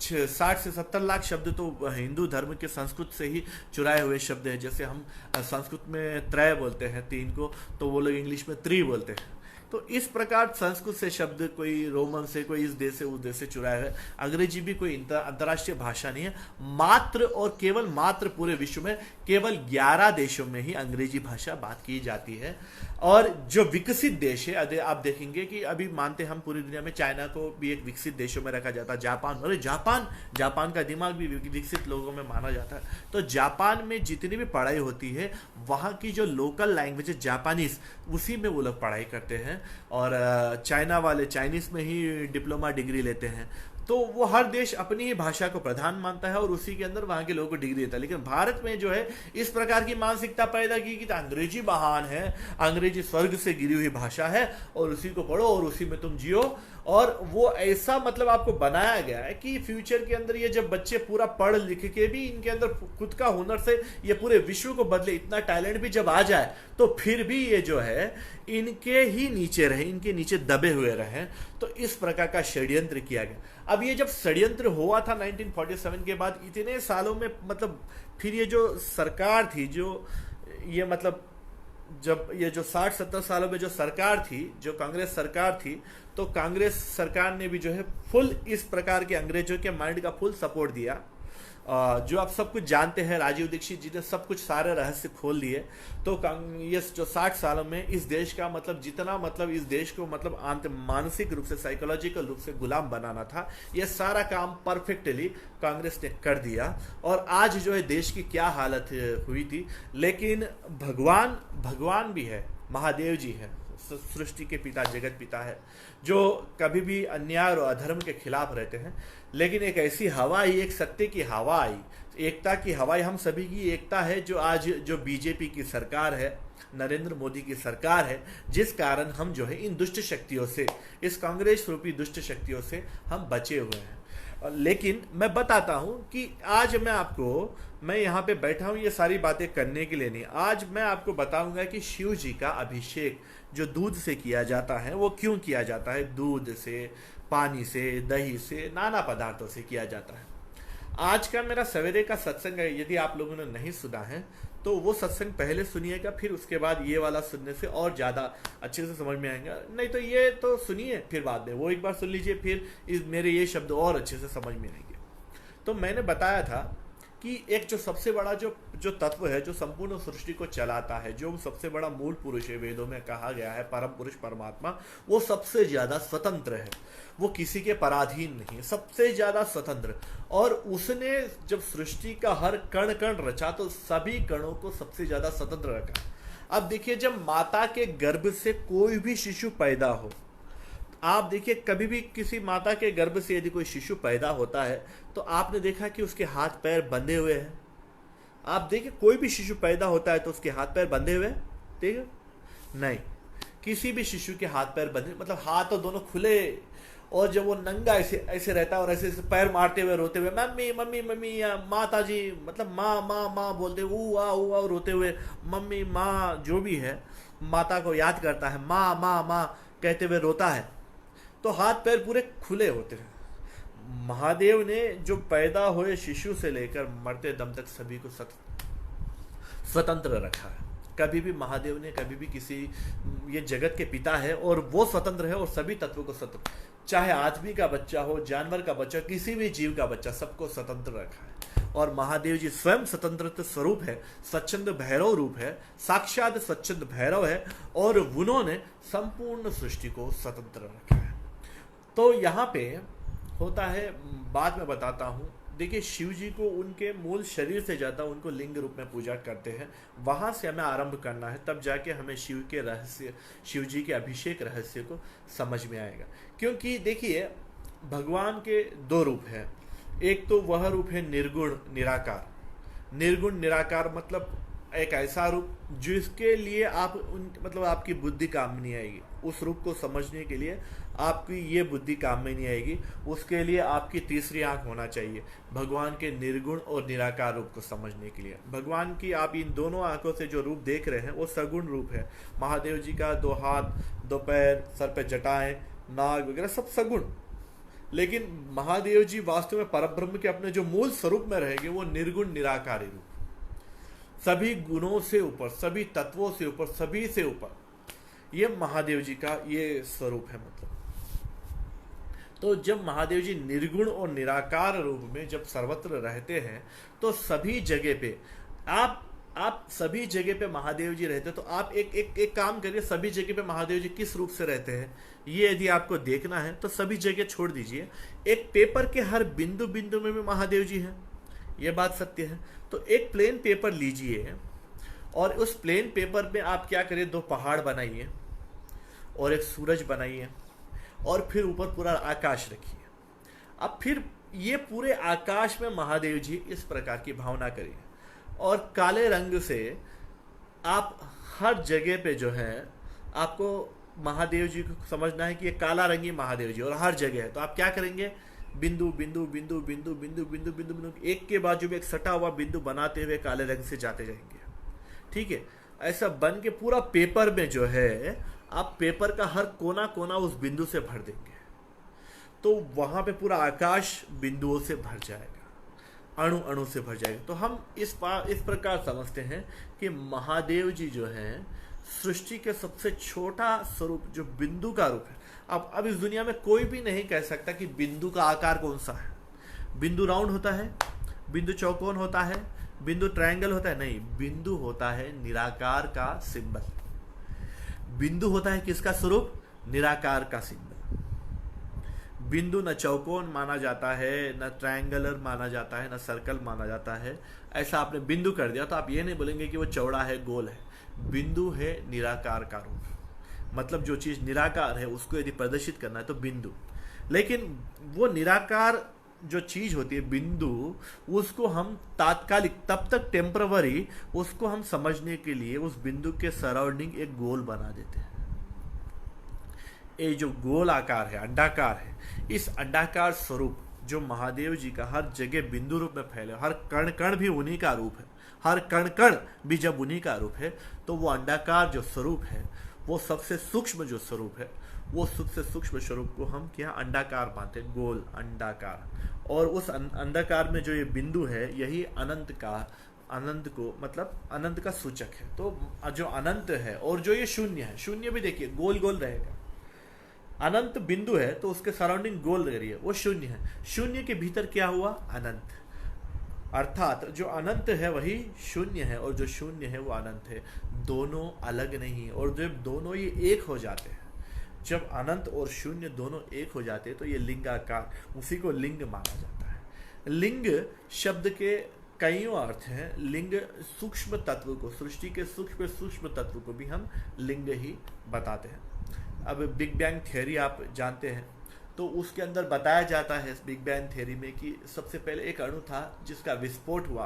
60 से 70 लाख शब्द तो हिंदू धर्म के संस्कृत से ही चुराए हुए शब्द है। जैसे हम संस्कृत में त्रय बोलते हैं 3 को, तो वो लोग इंग्लिश में 3 बोलते हैं। तो इस प्रकार संस्कृत से शब्द कोई रोमन से, कोई इस देश से उस देश से चुराया है। अंग्रेजी भी कोई अंतर्राष्ट्रीय भाषा नहीं है। मात्र और केवल मात्र पूरे विश्व में केवल 11 देशों में ही अंग्रेजी भाषा बात की जाती है। और जो विकसित देश है, आप देखेंगे कि अभी मानते हम पूरी दुनिया में चाइना को भी एक विकसित देशों में रखा जाता है। जापान, अरे जापान का दिमाग भी विकसित लोगों में माना जाता है। तो जापान में जितनी भी पढ़ाई होती है, वहाँ की जो लोकल लैंग्वेज है जापानीज, उसी में वो लोग पढ़ाई करते हैं। और चाइना वाले चाइनीज में ही डिप्लोमा डिग्री लेते हैं। तो वो हर देश अपनी ही भाषा को प्रधान मानता है और उसी के अंदर वहां के लोगों को डिग्री देता है। लेकिन भारत में जो है इस प्रकार की मानसिकता पैदा की कि अंग्रेजी महान है, अंग्रेजी स्वर्ग से गिरी हुई भाषा है और उसी को पढ़ो और उसी में तुम जियो। और वो ऐसा मतलब आपको बनाया गया है कि फ्यूचर के अंदर ये जब बच्चे पूरा पढ़ लिख के भी इनके अंदर खुद का हुनर से ये पूरे विश्व को बदले, इतना टैलेंट भी जब आ जाए, तो फिर भी ये जो है इनके ही नीचे रहे, इनके नीचे दबे हुए रहे। तो इस प्रकार का षड्यंत्र किया गया। अब ये जब षड्यंत्र हुआ था 1947 के बाद, इतने सालों में मतलब फिर ये जो सरकार थी, जो ये मतलब जब ये जो 60-70 सालों में जो सरकार थी, जो कांग्रेस सरकार थी, तो कांग्रेस सरकार ने भी जो है फुल इस प्रकार के अंग्रेजों के माइंड का फुल सपोर्ट दिया। जो आप सब कुछ जानते हैं, राजीव दीक्षित जी ने सब कुछ सारे रहस्य खोल दिए। तो ये जो 60 सालों में इस देश का मतलब जितना मतलब इस देश को मतलब मानसिक रूप से, साइकोलॉजिकल रूप से गुलाम बनाना था, ये सारा काम परफेक्टली कांग्रेस ने कर दिया। और आज जो है देश की क्या हालत हुई थी। लेकिन भगवान भी है, महादेव जी है, सृष्टि के पिता, जगत पिता है, जो कभी भी अन्याय और अधर्म के खिलाफ रहते हैं। लेकिन एक ऐसी हवा आई, एक सत्य की हवा आई, एकता की हवा, हम सभी की एकता है, जो आज जो बीजेपी की सरकार है, नरेंद्र मोदी की सरकार है, जिस कारण हम जो है इन दुष्ट शक्तियों से, इस कांग्रेस रूपी दुष्ट शक्तियों से हम बचे हुए हैं। लेकिन मैं बताता हूं कि आज मैं यहाँ पे बैठा हूँ ये सारी बातें करने के लिए नहीं। आज मैं आपको बताऊंगा कि शिव जी का अभिषेक जो दूध से किया जाता है, वो क्यों किया जाता है। दूध से, पानी से, दही से, नाना पदार्थों से किया जाता है। आज का मेरा सवेरे का सत्संग है, यदि आप लोगों ने नहीं सुना है तो वो सत्संग पहले सुनिएगा, फिर उसके बाद ये वाला सुनने से और ज़्यादा अच्छे से समझ में आएगा। नहीं तो ये तो सुनिए, फिर बाद में वो एक बार सुन लीजिए, फिर मेरे ये शब्द और अच्छे से समझ में आएंगे। तो मैंने बताया था कि एक जो सबसे बड़ा जो तत्व है, जो संपूर्ण सृष्टि को चलाता है, जो सबसे बड़ा मूल पुरुष है, वेदों में कहा गया है परम पुरुष परमात्मा, वो सबसे ज्यादा स्वतंत्र है, वो किसी के पराधीन नहीं है, सबसे ज्यादा स्वतंत्र। और उसने जब सृष्टि का हर कण कण रचा तो सभी कणों को सबसे ज्यादा स्वतंत्र रखा। अब देखिए, जब माता के गर्भ से कोई भी शिशु पैदा हो, आप देखिए कभी भी किसी माता के गर्भ से यदि कोई शिशु पैदा होता है तो आपने देखा कि उसके हाथ पैर बंधे हुए हैं। आप देखिए कोई भी शिशु पैदा होता है तो उसके हाथ पैर बंधे हुए हैं, ठीक है? नहीं, किसी भी शिशु के हाथ पैर बंधे, मतलब हाथ तो दोनों खुले, और जब वो नंगा ऐसे ऐसे रहता है और ऐसे ऐसे पैर मारते हुए रोते हुए मम्मी मम्मी मम्मी, या माता जी मतलब माँ माँ माँ बोलते हुए ऊ आ रोते हुए मम्मी माँ, जो भी है माता को याद करता है, माँ माँ माँ कहते हुए रोता है, तो हाथ पैर पूरे खुले होते हैं। महादेव ने जो पैदा हुए शिशु से लेकर मरते दम तक सभी को स्वतंत्र रखा है। कभी भी महादेव ने कभी भी किसी, ये जगत के पिता है और वो स्वतंत्र है और सभी तत्वों को स्वतंत्र, चाहे आदमी का बच्चा हो, जानवर का बच्चा, किसी भी जीव का बच्चा, सबको स्वतंत्र रखा है। और महादेव जी स्वयं स्वतंत्र स्वरूप है, स्वच्छंद भैरव रूप है, साक्षात स्वच्छंद भैरव है, और उन्होंने संपूर्ण सृष्टि को स्वतंत्र रखा है। तो यहाँ पे होता है, बाद में बताता हूँ। देखिए, शिव जी को उनके मूल शरीर से ज़्यादा उनको लिंग रूप में पूजा करते हैं, वहाँ से हमें आरंभ करना है, तब जाके हमें शिव के रहस्य, शिव जी के अभिषेक रहस्य को समझ में आएगा। क्योंकि देखिए, भगवान के दो रूप हैं। एक तो वह रूप है निर्गुण निराकार। निर्गुण निराकार मतलब एक ऐसा रूप जिसके लिए आप मतलब आपकी बुद्धि काम नहीं आएगी। उस रूप को समझने के लिए आपकी ये बुद्धि काम में नहीं आएगी, उसके लिए आपकी तीसरी आंख होना चाहिए भगवान के निर्गुण और निराकार रूप को समझने के लिए। भगवान की आप इन दोनों आंखों से जो रूप देख रहे हैं वो सगुण रूप है। महादेव जी का 2 हाथ, 2 पैर, सर पे जटाएं, नाग वगैरह सब सगुण। लेकिन महादेव जी वास्तव में परब्रह्म के अपने जो मूल स्वरूप में रहेंगे वो निर्गुण निराकारी रूप, सभी गुणों से ऊपर, सभी तत्वों से ऊपर, सभी से ऊपर। ये महादेव जी का ये स्वरूप है। मतलब तो जब महादेव जी निर्गुण और निराकार रूप में जब सर्वत्र रहते हैं, तो सभी जगह पे आप सभी जगह पे महादेव जी रहते हैं। तो आप एक काम करिए, सभी जगह पे महादेव जी किस रूप से रहते हैं ये यदि आपको देखना है तो सभी जगह छोड़ दीजिए, एक पेपर के हर बिंदु बिंदु में भी महादेव जी हैं, ये बात सत्य है। तो एक प्लेन पेपर लीजिए और उस प्लेन पेपर में आप क्या करिए, दो पहाड़ बनाइए और एक सूरज बनाइए और फिर ऊपर पूरा आकाश रखिए। अब फिर ये पूरे आकाश में महादेव जी इस प्रकार की भावना करिए और काले रंग से आप हर जगह पे जो है आपको महादेव जी को समझना है कि ये काला रंगी महादेव जी और हर जगह है। तो आप क्या करेंगे, बिंदु बिंदु बिंदु बिंदु बिंदु बिंदु बिंदु बिंदु एक के बाजू में एक सटा हुआ बिंदु बनाते हुए काले रंग से जाते जाएंगे। ठीक है, ऐसा बन के पूरा पेपर में जो है आप पेपर का हर कोना कोना उस बिंदु से भर देंगे, तो वहां पे पूरा आकाश बिंदुओं से भर जाएगा, अणु अणु से भर जाएगा। तो हम इस प्रकार समझते हैं कि महादेव जी जो है सृष्टि के सबसे छोटा स्वरूप जो बिंदु का रूप है। अब इस दुनिया में कोई भी नहीं कह सकता कि बिंदु का आकार कौन सा है। बिंदु राउंड होता है, बिंदु चौकोन होता है, बिंदु ट्रायंगल होता है, नहीं, बिंदु होता है निराकार का सिंबल। बिंदु होता है किसका स्वरूप, निराकार का सिंबल। बिंदु न चौकोन माना जाता है, न ट्रायंगुलर माना जाता है, न सर्कल माना जाता है। ऐसा आपने बिंदु कर दिया तो आप ये नहीं बोलेंगे कि वो चौड़ा है, गोल है। बिंदु है निराकार का रूप, मतलब जो चीज निराकार है उसको यदि प्रदर्शित करना है तो बिंदु। लेकिन वो निराकार जो चीज होती है बिंदु, उसको हम तात्कालिक तब तक टेम्परवरी उसको हम समझने के लिए उस बिंदु के सराउंडिंग एक गोल बना देते हैं। ये जो गोल आकार है, अंडाकार है, इस अंडाकार स्वरूप जो महादेव जी का हर जगह बिंदु रूप में फैले, हर कण कण भी उन्हीं का रूप है, हर कण कण भी जब उन्हीं का रूप है, तो वो अंडाकार जो स्वरूप है, वो सबसे सूक्ष्म जो स्वरूप है, वो सबसे सूक्ष्म स्वरूप को हम क्या अंडाकार मानते हैं, गोल अंडाकार। और उस अंडाकार में जो ये बिंदु है, यही अनंत को मतलब अनंत का सूचक है। तो जो अनंत है और जो ये शून्य है, शून्य भी देखिए गोल गोल रहेगा। अनंत बिंदु है तो उसके सराउंडिंग गोल रह रही है, वो शून्य है। शून्य के भीतर क्या हुआ, अनंत। अर्थात जो अनंत है वही शून्य है और जो शून्य है वो अनंत है। दोनों अलग नहीं, और जब दोनों ये एक हो जाते हैं, जब अनंत और शून्य दोनों एक हो जाते हैं तो ये लिंगाकार, उसी को लिंग माना जाता है। लिंग शब्द के कईयों अर्थ हैं। लिंग सूक्ष्म तत्व को, सृष्टि के सूक्ष्म तत्व को भी हम लिंग ही बताते हैं। अब बिग बैंग थ्योरी आप जानते हैं, तो उसके अंदर बताया जाता है बिग बैंग थ्योरी में कि सबसे पहले एक अणु था जिसका विस्फोट हुआ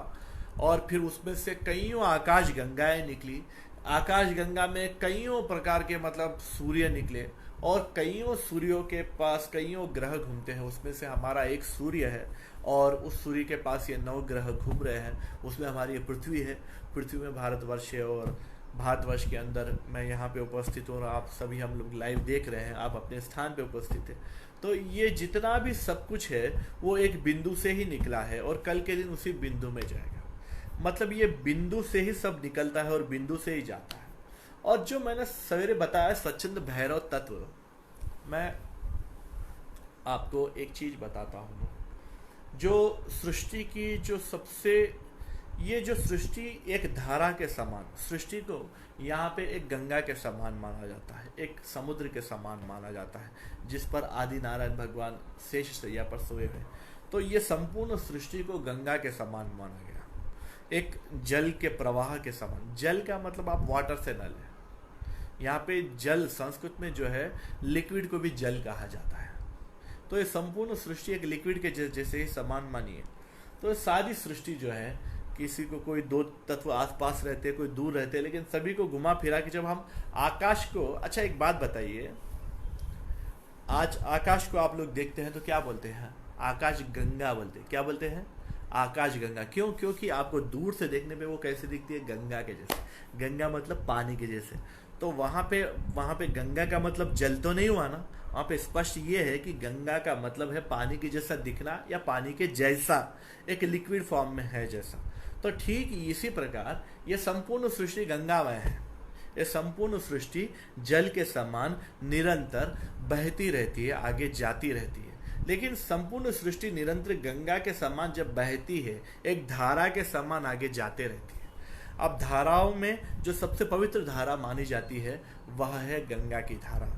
और फिर उसमें से कईयों आकाश गंगाएं निकली। आकाश गंगा में कईयों प्रकार के मतलब सूर्य निकले और कईयों सूर्यों के पास कईयों ग्रह घूमते हैं। उसमें से हमारा एक सूर्य है और उस सूर्य के पास ये 9 ग्रह घूम रहे हैं। उसमें हमारी ये पृथ्वी है, पृथ्वी में भारतवर्ष है और भारतवर्ष के अंदर मैं यहाँ पे उपस्थित हूँ और आप सभी हम लोग लाइव देख रहे हैं, आप अपने स्थान पे उपस्थित हैं। तो ये जितना भी सब कुछ है वो एक बिंदु से ही निकला है और कल के दिन उसी बिंदु में जाएगा। मतलब ये बिंदु से ही सब निकलता है और बिंदु से ही जाता है। और जो मैंने सवेरे बताया स्वच्छंद भैरव तत्व, मैं आपको एक चीज बताता हूँ। जो सृष्टि की जो सबसे, ये जो सृष्टि एक धारा के समान, सृष्टि को यहाँ पे एक गंगा के समान माना जाता है, एक समुद्र के समान माना जाता है, जिस पर आदि नारायण भगवान शेष शैया पर सोए हुए। तो ये संपूर्ण सृष्टि को गंगा के समान माना गया, एक जल के प्रवाह के समान। जल का मतलब आप वाटर से न लें, यहाँ पे जल संस्कृत में जो है लिक्विड को भी जल कहा जाता है। तो ये संपूर्ण सृष्टि एक लिक्विड के जैसे ही समान मानिए। तो सारी सृष्टि जो है, किसी को कोई 2 तत्व आसपास रहते, कोई दूर रहते, लेकिन सभी को घुमा फिरा कि जब हम आकाश को, अच्छा एक बात बताइए, आज आकाश को आप लोग देखते हैं तो क्या बोलते हैं, आकाश गंगा बोलते हैं। क्या बोलते हैं, आकाश गंगा। क्यों? क्योंकि आपको दूर से देखने पे वो कैसे दिखती है, गंगा के जैसे। गंगा मतलब पानी के जैसे। तो वहां पे गंगा का मतलब जल तो नहीं हुआ ना, वहां पे स्पष्ट ये है कि गंगा का मतलब है पानी के जैसा दिखना या पानी के जैसा, एक लिक्विड फॉर्म में है जैसा। तो ठीक इसी प्रकार ये संपूर्ण सृष्टि गंगामय है। ये संपूर्ण सृष्टि जल के समान निरंतर बहती रहती है, आगे जाती रहती है। लेकिन संपूर्ण सृष्टि निरंतर गंगा के समान जब बहती है, एक धारा के समान आगे जाते रहती है। अब धाराओं में जो सबसे पवित्र धारा मानी जाती है वह है गंगा की धारा।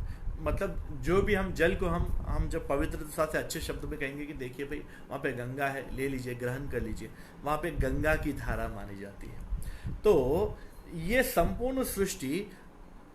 मतलब जो भी हम जल को हम जब पवित्रता से अच्छे शब्द में कहेंगे कि देखिए भाई वहाँ पे गंगा है, ले लीजिए, ग्रहण कर लीजिए, वहाँ पे गंगा की धारा मानी जाती है। तो ये संपूर्ण सृष्टि,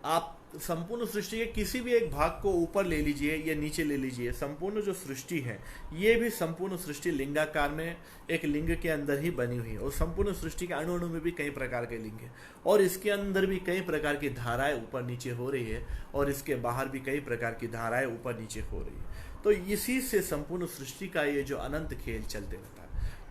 आप संपूर्ण सृष्टि के किसी भी एक भाग को ऊपर ले लीजिए या नीचे ले लीजिए, संपूर्ण जो सृष्टि है ये भी संपूर्ण सृष्टि लिंगाकार में एक लिंग के अंदर ही बनी हुई है। और संपूर्ण सृष्टि के अणु अणु में भी कई प्रकार के लिंग हैं और इसके अंदर भी कई प्रकार की धाराएं ऊपर नीचे हो रही है और इसके बाहर भी कई प्रकार की धाराएं ऊपर नीचे हो रही है। तो इसी से संपूर्ण सृष्टि का ये जो अनंत खेल चलते रहता है।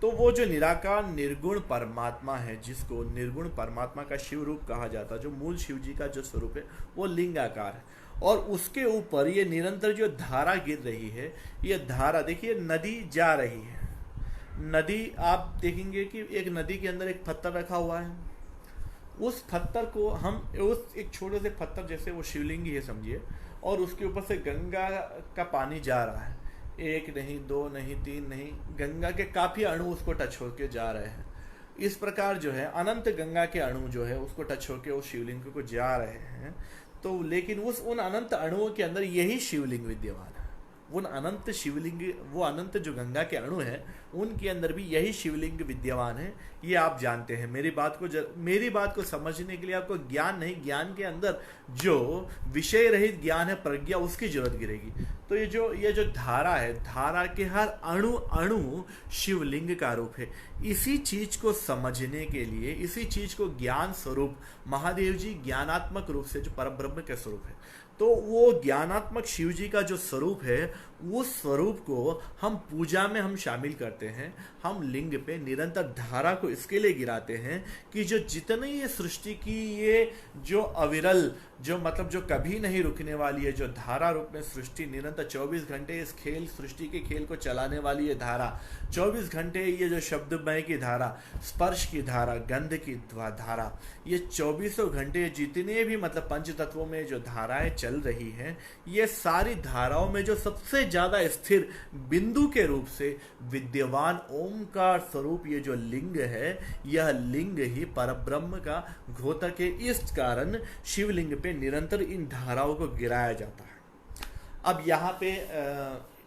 तो वो जो निराकार निर्गुण परमात्मा है, जिसको निर्गुण परमात्मा का शिव रूप कहा जाता है, जो मूल शिव जी का जो स्वरूप है वो लिंगाकार है। और उसके ऊपर ये निरंतर जो धारा गिर रही है, ये धारा देखिए नदी जा रही है। नदी आप देखेंगे कि एक नदी के अंदर एक पत्थर रखा हुआ है, उस पत्थर को हम उस एक छोटे से पत्थर जैसे वो शिवलिंग ही है समझिए, और उसके ऊपर से गंगा का पानी जा रहा है, एक नहीं, दो नहीं, तीन नहीं, गंगा के काफी अणु उसको टच होके जा रहे हैं। इस प्रकार जो है अनंत गंगा के अणु जो है उसको टच होके उस शिवलिंग को जा रहे हैं। तो लेकिन उन अनंत अणुओं के अंदर यही शिवलिंग विद्यमान है। उन अनंत शिवलिंग, वो अनंत जो गंगा के अणु हैं उनके अंदर भी यही शिवलिंग विद्यमान है। ये आप जानते हैं। मेरी बात को समझने के लिए आपको ज्ञान नहीं, ज्ञान के अंदर जो विषय रहित ज्ञान है, प्रज्ञा, उसकी जरूरत गिरेगी। तो ये जो धारा है, धारा के हर अणु अणु शिवलिंग का रूप है। इसी चीज को समझने के लिए, इसी चीज को ज्ञान स्वरूप, महादेव जी ज्ञानात्मक रूप से जो परब्रह्म के स्वरूप है, तो वो ज्ञानात्मक शिव जी का जो स्वरूप है, उस स्वरूप को हम पूजा में हम शामिल करते हैं। हम लिंग पे निरंतर धारा को इसके लिए गिराते हैं कि जो जितनी ये सृष्टि की ये जो अविरल, जो मतलब जो कभी नहीं रुकने वाली है, जो धारा रूप में सृष्टि निरंतर 24 घंटे इस खेल, सृष्टि के खेल को चलाने वाली ये धारा, 24 घंटे ये जो शब्दमय की धारा, स्पर्श की धारा, गंध की धारा, ये 24 घंटे जितने भी मतलब पंच तत्वों में जो धाराएं चल रही हैं, ये सारी धाराओं में जो सबसे ज्यादा स्थिर बिंदु के रूप से विद्यमान ओमकार स्वरूप ये जो लिंग है, यह लिंग ही परब्रह्म का घोतक है। इस कारण शिवलिंग पे निरंतर इन धाराओं को गिराया जाता है। अब यहाँ पे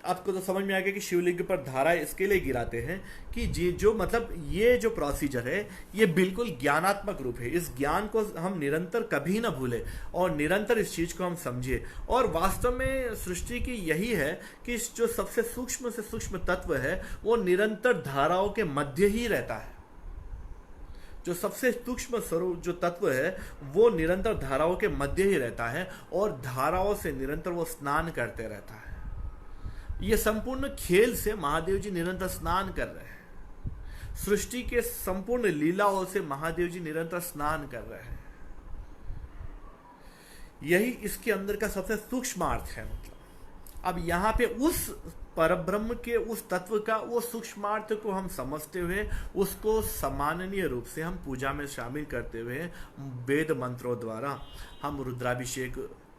आपको तो समझ में आ गया कि शिवलिंग पर धारा इसके लिए गिराते हैं कि जो मतलब ये जो प्रोसीजर है ये बिल्कुल ज्ञानात्मक रूप है। इस ज्ञान को हम निरंतर कभी ना भूले और निरंतर इस चीज को हम समझिए। और वास्तव में सृष्टि की यही है कि जो सबसे सूक्ष्म से सूक्ष्म तत्व है वो निरंतर धाराओं के मध्य ही रहता है। जो सबसे सूक्ष्म स्वरूप जो तत्व है वो निरंतर धाराओं के मध्य ही रहता है और धाराओं से निरंतर वो स्नान करते रहता है। ये संपूर्ण खेल से महादेव जी निरंतर स्नान कर रहे हैं। सृष्टि के संपूर्ण लीलाओं से महादेव जी निरंतर स्नान कर रहे हैं। यही इसके अंदर का सबसे सूक्ष्म अर्थ है। मतलब अब यहाँ पे उस परब्रह्म के उस तत्व का वो सूक्ष्मार्थ को हम समझते हुए उसको सम्माननीय रूप से हम पूजा में शामिल करते हुए वेद मंत्रों द्वारा हम रुद्राभिषेक,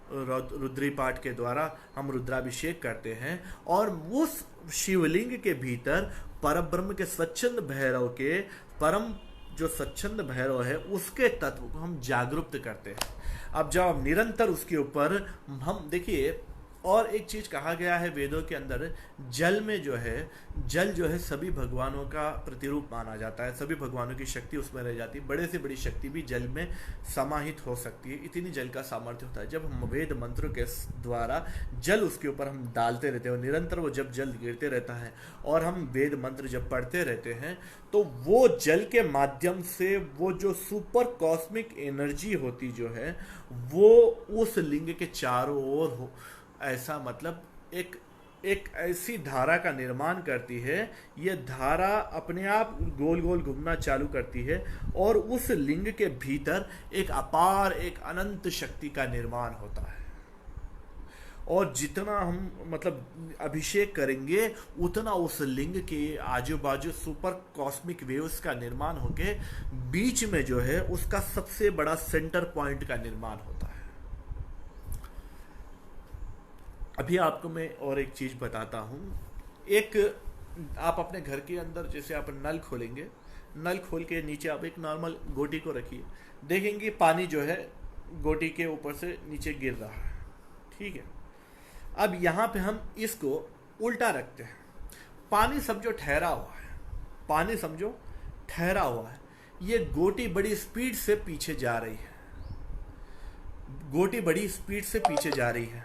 रुद्री पाठ के द्वारा हम रुद्राभिषेक करते हैं और उस शिवलिंग के भीतर परब्रह्म के स्वच्छंद भैरव के परम जो स्वच्छंद भैरव है उसके तत्व को हम जागरूक करते हैं। अब जब निरंतर उसके ऊपर हम देखिए, और एक चीज कहा गया है वेदों के अंदर, जल में जो है, जल जो है सभी भगवानों का प्रतिरूप माना जाता है। सभी भगवानों की शक्ति उसमें रह जाती है। बड़े से बड़ी शक्ति भी जल में समाहित हो सकती है, इतनी जल का सामर्थ्य होता है। जब हम वेद मंत्रों के द्वारा जल उसके ऊपर हम डालते रहते हैं, निरंतर वो जब जल गिरते रहता है और हम वेद मंत्र जब पढ़ते रहते हैं, तो वो जल के माध्यम से वो जो सुपर कॉस्मिक एनर्जी होती जो है वो उस लिंग के चारों ओर हो, ऐसा मतलब एक ऐसी धारा का निर्माण करती है। ये धारा अपने आप गोल गोल घूमना चालू करती है और उस लिंग के भीतर एक अपार, एक अनंत शक्ति का निर्माण होता है। और जितना हम मतलब अभिषेक करेंगे उतना उस लिंग के आजू बाजू सुपर कॉस्मिक वेव्स का निर्माण होके बीच में जो है उसका सबसे बड़ा सेंटर पॉइंट का निर्माण होता है। अभी आपको मैं और एक चीज बताता हूं। एक आप अपने घर के अंदर जैसे आप नल खोलेंगे, नल खोल के नीचे आप एक नॉर्मल गोटी को रखिए, देखेंगे पानी जो है गोटी के ऊपर से नीचे गिर रहा है, ठीक है। अब यहाँ पे हम इसको उल्टा रखते हैं, पानी समझो ठहरा हुआ है, पानी समझो ठहरा हुआ है, ये गोटी बड़ी स्पीड से पीछे जा रही है, गोटी बड़ी स्पीड से पीछे जा रही है।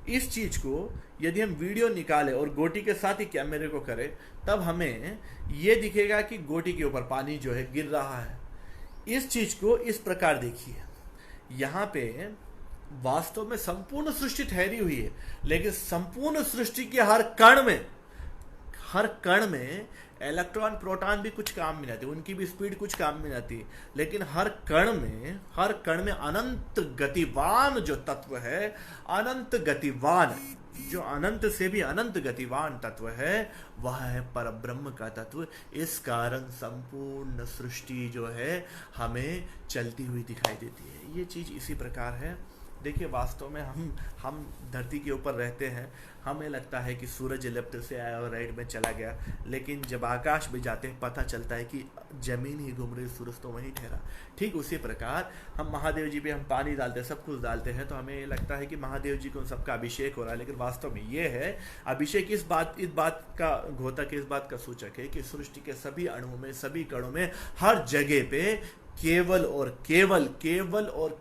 इस चीज को यदि हम वीडियो निकालें और गोटी के साथ ही कैमरे को करें, तब हमें यह दिखेगा कि गोटी के ऊपर पानी जो है गिर रहा है। इस चीज को इस प्रकार देखिए, यहाँ पे वास्तव में संपूर्ण सृष्टि ठहरी हुई है, लेकिन संपूर्ण सृष्टि के हर कण में इलेक्ट्रॉन प्रोटॉन भी कुछ काम में आती है, उनकी भी स्पीड कुछ काम में आती है, लेकिन हर कण में अनंत गतिवान जो तत्व है, अनंत गतिवान, जो अनंत से भी अनंत गतिवान तत्व है, वह है परब्रह्म का तत्व। इस कारण संपूर्ण सृष्टि जो है हमें चलती हुई दिखाई देती है। ये चीज इसी प्रकार है। देखिए, वास्तव में हम धरती के ऊपर रहते हैं, हमें लगता है कि सूरज लेफ्ट से आया और राइट में चला गया, लेकिन जब आकाश में जाते हैं पता चलता है कि जमीन ही घूम रही, सूरज तो वहीं ठहरा। ठीक उसी प्रकार हम महादेव जी पे हम पानी डालते हैं, सब कुछ डालते हैं, तो हमें ये लगता है कि महादेव जी को सबका अभिषेक हो रहा है, लेकिन वास्तव में ये है अभिषेक इस बात का घोतक, इस बात का सूचक है कि सृष्टि के सभी अणुओं में, सभी कणों में, हर जगह पे केवल और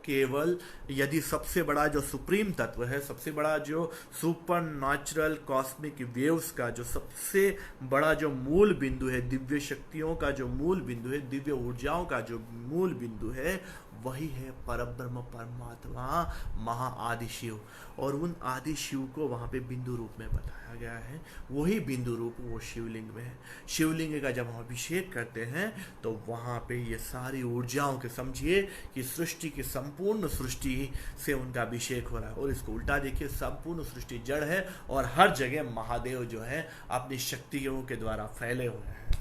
केवल यदि सबसे बड़ा जो सुप्रीम तत्व है, सबसे बड़ा जो सुपर नेचुरल कॉस्मिक वेव्स का जो सबसे बड़ा जो मूल बिंदु है, दिव्य शक्तियों का जो मूल बिंदु है, दिव्य ऊर्जाओं का जो मूल बिंदु है, वही है परब्रह्म परमात्मा महाआदि शिव। और उन आदि शिव को वहां पे बिंदु रूप में बताया गया है, वही बिंदु रूप वो शिवलिंग में है। शिवलिंग का जब हम अभिषेक करते हैं तो वहां पे ये सारी ऊर्जाओं के, समझिए कि सृष्टि की संपूर्ण सृष्टि से उनका अभिषेक हो रहा है। और इसको उल्टा देखिए, संपूर्ण सृष्टि जड़ है और हर जगह महादेव जो है अपनी शक्तियों के द्वारा फैले हुए हैं।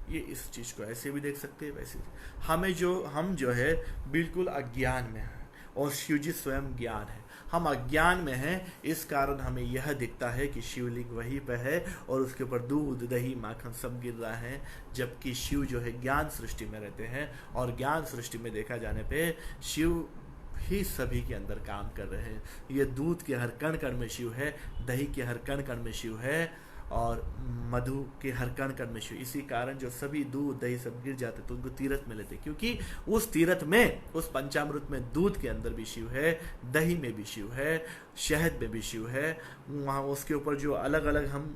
ये इस चीज को ऐसे भी देख सकते हैं, वैसे हम जो है बिल्कुल अज्ञान में हैं और शिव जी स्वयं ज्ञान है। हम अज्ञान में हैं, इस कारण हमें यह दिखता है कि शिवलिंग वहीं पर है और उसके ऊपर दूध दही माखन सब गिर रहा है, जबकि शिव जो है ज्ञान सृष्टि में रहते हैं। और ज्ञान सृष्टि में देखा जाने पे शिव ही सभी के अंदर काम कर रहे हैं। ये दूध के हर कण कण में शिव है, दही के हर कण कण में शिव है, और मधु के हर कण कण में शिव। इसी कारण जो सभी दूध दही सब गिर जाते तो उनको तीर्थ में लेते, क्योंकि उस तीर्थ में, उस पंचामृत में दूध के अंदर भी शिव है, दही में भी शिव है, शहद में भी शिव है। वहाँ उसके ऊपर जो अलग अलग हम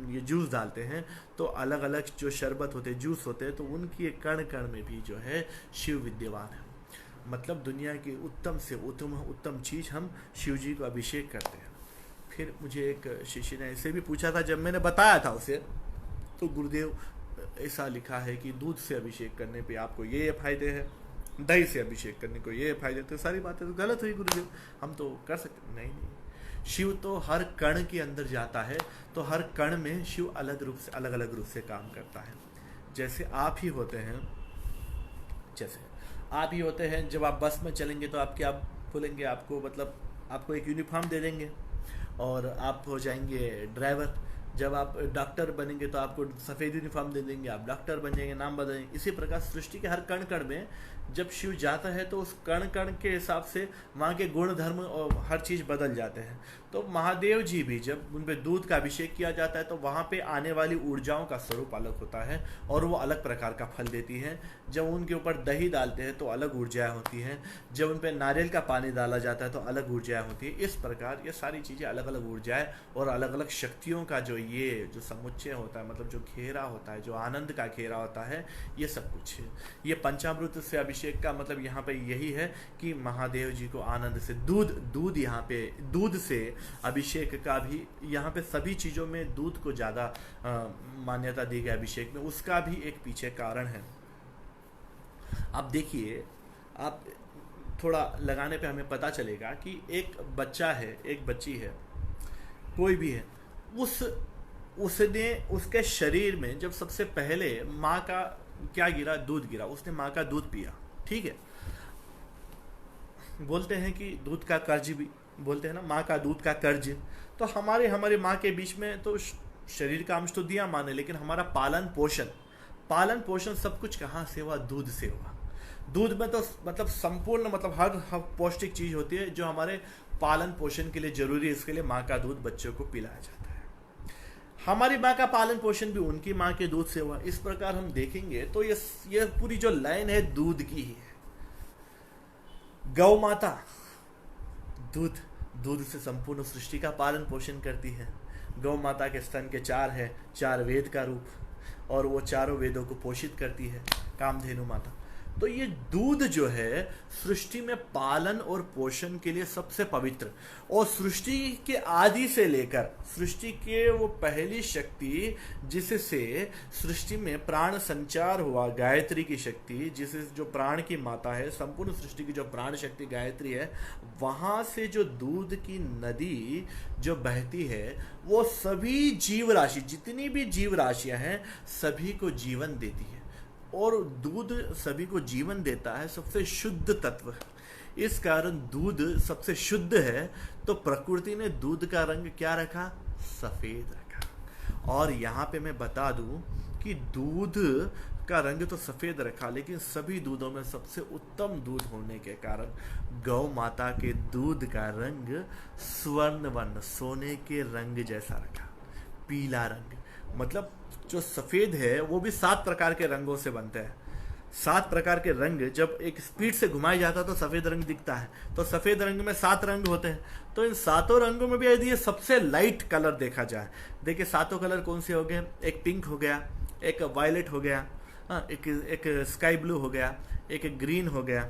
ये जूस डालते हैं, तो अलग अलग जो शरबत होते हैं, जूस होते हैं, तो उनकी कण कण में भी जो है शिव विद्यमान है। मतलब दुनिया की उत्तम से उत्तम चीज हम शिव जी को अभिषेक करते हैं। फिर मुझे एक शिष्य ने ऐसे भी पूछा था, जब मैंने बताया था उसे, तो गुरुदेव ऐसा लिखा है कि दूध से अभिषेक करने पे आपको ये फायदे हैं, दही से अभिषेक करने को ये फायदे। तो सारी बातें तो गलत हुई गुरुदेव, हम तो कर सकते नहीं। शिव तो हर कण के अंदर जाता है, तो हर कण में शिव अलग अलग रूप से काम करता है। जैसे आप ही होते हैं, जब आप बस में चलेंगे तो आप क्या बोलेंगे, आपको मतलब आपको एक यूनिफॉर्म दे देंगे और आप हो जाएंगे ड्राइवर। जब आप डॉक्टर बनेंगे तो आपको सफ़ेद यूनिफॉर्म दे देंगे, आप डॉक्टर बन जाएंगे, नाम बदलेंगे। इसी प्रकार सृष्टि के हर कण कण में जब शिव जाता है तो उस कण कण के हिसाब से वहाँ के गुण धर्म और हर चीज़ बदल जाते हैं। तो महादेव जी भी जब उन पे दूध का अभिषेक किया जाता है तो वहाँ पे आने वाली ऊर्जाओं का स्वरूप अलग होता है और वो अलग प्रकार का फल देती हैं। जब उनके ऊपर दही डालते हैं तो अलग ऊर्जाएँ होती हैं, जब उन पर नारियल का पानी डाला जाता है तो अलग ऊर्जाएँ होती हैं। इस प्रकार ये सारी चीज़ें अलग अलग ऊर्जाएँ और अलग अलग शक्तियों का जो समुच्चय होता है, मतलब जो घेरा होता है, जो आनंद का घेरा होता है, ये सब कुछ है। ये पंचामृत से अभिषेक का मतलब यहाँ पे यही है कि महादेव जी को आनंद से दूध यहाँ पे दूध से अभिषेक का भी, यहाँ पे सभी चीज़ों में दूध को ज़्यादा मान्यता दी गई अभिषेक में, उसका भी एक पीछे कारण है। आप देखिए, आप थोड़ा लगाने पे हमें पता चलेगा कि एक बच्चा है, एक बच्ची है, कोई भी है, उसने उसके शरीर में जब सबसे पहले माँ का क्या गिरा, दूध गिरा, उसने माँ का दूध पिया, ठीक है। बोलते हैं कि दूध का कर्ज भी बोलते हैं ना, माँ का दूध का कर्ज। तो हमारे माँ के बीच में तो शरीर का अंश तो दिया माँ ने, लेकिन हमारा पालन पोषण सब कुछ कहाँ से हुआ? दूध से हुआ। दूध में तो मतलब संपूर्ण मतलब हर पौष्टिक चीज होती है जो हमारे पालन पोषण के लिए जरूरी है। इसके लिए माँ का दूध बच्चों को पिलाया जाता है। हमारी माँ का पालन पोषण भी उनकी माँ के दूध से हुआ। इस प्रकार हम देखेंगे तो ये पूरी जो लाइन है दूध की ही है। गौ माता दूध से संपूर्ण सृष्टि का पालन पोषण करती है। गौ माता के स्तन के 4 है, 4 वेद का रूप, और वो चारों वेदों को पोषित करती है कामधेनु माता। तो ये दूध जो है सृष्टि में पालन और पोषण के लिए सबसे पवित्र, और सृष्टि के आदि से लेकर सृष्टि के वो पहली शक्ति जिससे सृष्टि में प्राण संचार हुआ, गायत्री की शक्ति, जिसे जो प्राण की माता है, संपूर्ण सृष्टि की जो प्राण शक्ति गायत्री है, वहां से जो दूध की नदी जो बहती है वो सभी जीव राशि, जितनी भी जीव राशियां हैं, सभी को जीवन देती है। और दूध सभी को जीवन देता है, सबसे शुद्ध तत्व है। इस कारण दूध सबसे शुद्ध है। तो प्रकृति ने दूध का रंग क्या रखा? सफेद रखा। और यहाँ पे मैं बता दूं कि दूध का रंग तो सफेद रखा, लेकिन सभी दूधों में सबसे उत्तम दूध होने के कारण गौ माता के दूध का रंग स्वर्ण वर्ण, सोने के रंग जैसा रखा, पीला रंग। मतलब जो सफेद है वो भी 7 प्रकार के रंगों से बनता है। 7 प्रकार के रंग जब एक स्पीड से घुमाया जाता है तो सफेद रंग दिखता है। तो सफेद रंग में 7 रंग होते हैं। तो इन 7 रंगों में भी यदि ये सबसे लाइट कलर देखा जाए, देखिए 7 कलर कौन से हो गए? एक पिंक हो गया, एक वायलेट हो गया, एक स्काई ब्लू हो गया, एक ग्रीन हो गया।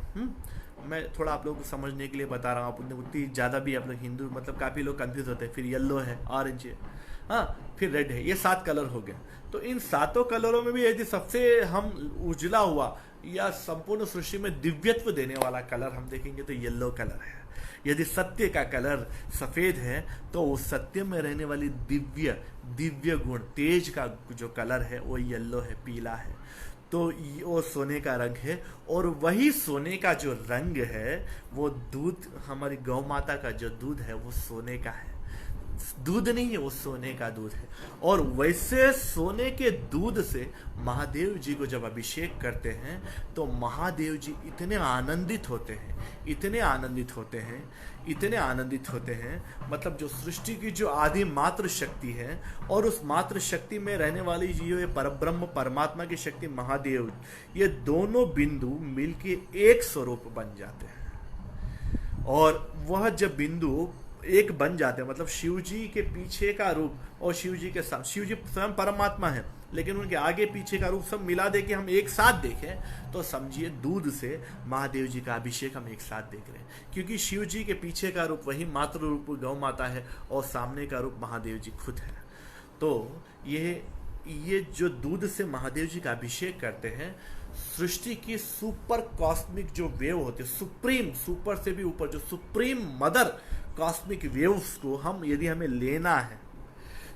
मैं थोड़ा आप लोगों को समझने के लिए बता रहा हूँ, उतनी ज़्यादा भी आप लोग हिंदू मतलब काफ़ी लोग कंफ्यूज होते हैं। फिर येलो है, ऑरेंज है, फिर रेड है, ये 7 कलर हो गए। तो इन 7 कलरों में भी यदि सबसे हम उजला हुआ या संपूर्ण सृष्टि में दिव्यत्व देने वाला कलर हम देखेंगे तो येलो कलर है। यदि सत्य का कलर सफेद है तो उस सत्य में रहने वाली दिव्य गुण, तेज का जो कलर है वो येलो है, पीला है। तो वो सोने का रंग है। और वही सोने का जो रंग है वो दूध, हमारी गौ माता का जो दूध है वो सोने का है, दूध नहीं है, वो सोने का दूध है। और वैसे सोने के दूध से महादेव जी को जब अभिषेक करते हैं तो महादेव जी इतने आनंदित होते हैं, इतने आनंदित होते हैं, इतने आनंदित होते हैं। मतलब जो सृष्टि की जो आदि मात्र शक्ति है और उस मात्र शक्ति में रहने वाली जो ये परब्रह्म परमात्मा की शक्ति महादेव, ये दोनों बिंदु मिलके एक स्वरूप बन जाते हैं। और वह जब बिंदु एक बन जाते हैं, मतलब शिव जी के पीछे का रूप और शिव जी के साथ, शिव जी स्वयं परमात्मा है लेकिन उनके आगे पीछे का रूप सब मिला दे के हम एक साथ देखें तो समझिए दूध से महादेव जी का अभिषेक हम एक साथ देख रहे हैं। क्योंकि शिव जी के पीछे का रूप वही मातृ रूप गौ माता है और सामने का रूप महादेव जी खुद है। तो ये जो दूध से महादेव जी का अभिषेक करते हैं, सृष्टि की सुपर कॉस्मिक जो वेव होती है, सुप्रीम, सुपर से भी ऊपर जो सुप्रीम मदर कॉस्मिक वेव्स को हम यदि हमें लेना है,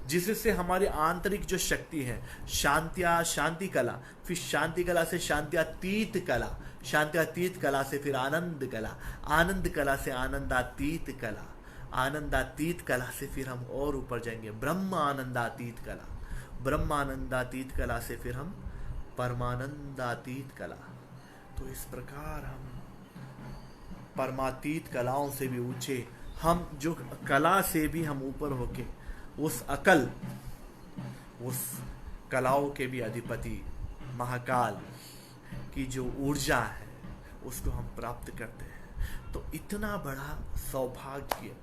जिससे हमारी आंतरिक जो शक्ति है, शांति कला, फिर शांति कला से शांत्यातीत कला, शांत्यातीत कला से फिर आनंद कला, आनंद कला से आनंदातीत कला, आनंदातीत कला से फिर हम और ऊपर जाएंगे ब्रह्म आनंदातीत कला, ब्रह्म आनंदातीत कला से फिर हम परमानंदातीत कला। तो इस प्रकार हम परमातीत कलाओं से भी ऊंचे, हम जो कला से भी हम ऊपर होके उस अकल, उस कलाओं के भी अधिपति महाकाल की जो ऊर्जा है उसको हम प्राप्त करते हैं। तो इतना बड़ा सौभाग्य,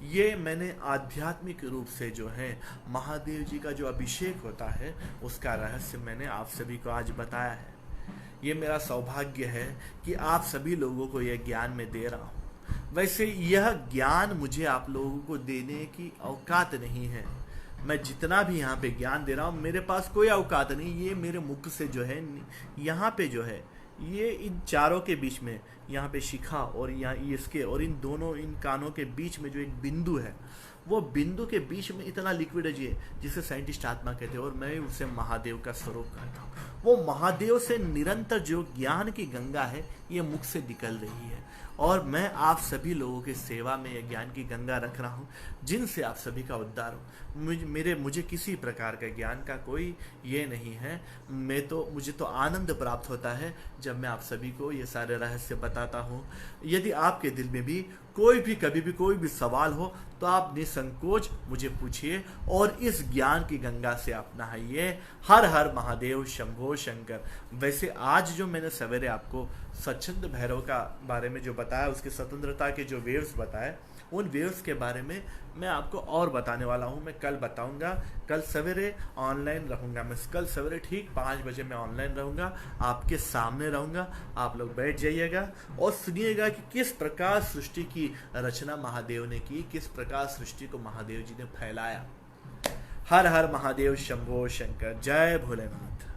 ये मैंने आध्यात्मिक रूप से जो है महादेव जी का जो अभिषेक होता है उसका रहस्य मैंने आप सभी को आज बताया है। ये मेरा सौभाग्य है कि आप सभी लोगों को यह ज्ञान मैं दे रहा हूँ। वैसे यह ज्ञान मुझे आप लोगों को देने की औकात नहीं है। मैं जितना भी यहाँ पे ज्ञान दे रहा हूँ मेरे पास कोई औकात नहीं। ये मेरे मुख से जो है यहाँ पे जो है ये इन चारों के बीच में, यहाँ पे शिखा और यहाँ इसके और इन दोनों इन कानों के बीच में जो एक बिंदु है, वो बिंदु के बीच में इतना लिक्विड है जी, जिसे साइंटिस्ट आत्मा कहते हैं और मैं उसे महादेव का स्वरूप कहता हूँ। वो महादेव से निरंतर जो ज्ञान की गंगा है ये मुख से निकल रही है और मैं आप सभी लोगों की सेवा में ये ज्ञान की गंगा रख रहा हूँ, जिनसे आप सभी का उद्धार हो। मुझे किसी प्रकार का ज्ञान का कोई ये नहीं है। मुझे तो आनंद प्राप्त होता है जब मैं आप सभी को ये सारे रहस्य बताता हूँ। यदि आपके दिल में भी कभी भी कोई भी सवाल हो तो आप निसंकोच मुझे पूछिए और इस ज्ञान की गंगा से आप नहाइए। हर हर महादेव, शंभो शंकर। वैसे आज जो मैंने सवेरे आपको स्वच्छंद भैरव का बारे में जो बताया, उसकी स्वतंत्रता के जो वेव्स बताए, उन वेव्स के बारे में मैं आपको और बताने वाला हूं। मैं कल बताऊंगा। कल सवेरे ऑनलाइन रहूंगा। मैं कल सवेरे ठीक 5 बजे मैं ऑनलाइन रहूंगा, आपके सामने रहूंगा। आप लोग बैठ जाइएगा और सुनिएगा कि किस प्रकार सृष्टि की रचना महादेव ने की, किस प्रकार सृष्टि को महादेव जी ने फैलाया। हर हर महादेव, शंभो शंकर। जय भोलेनाथ।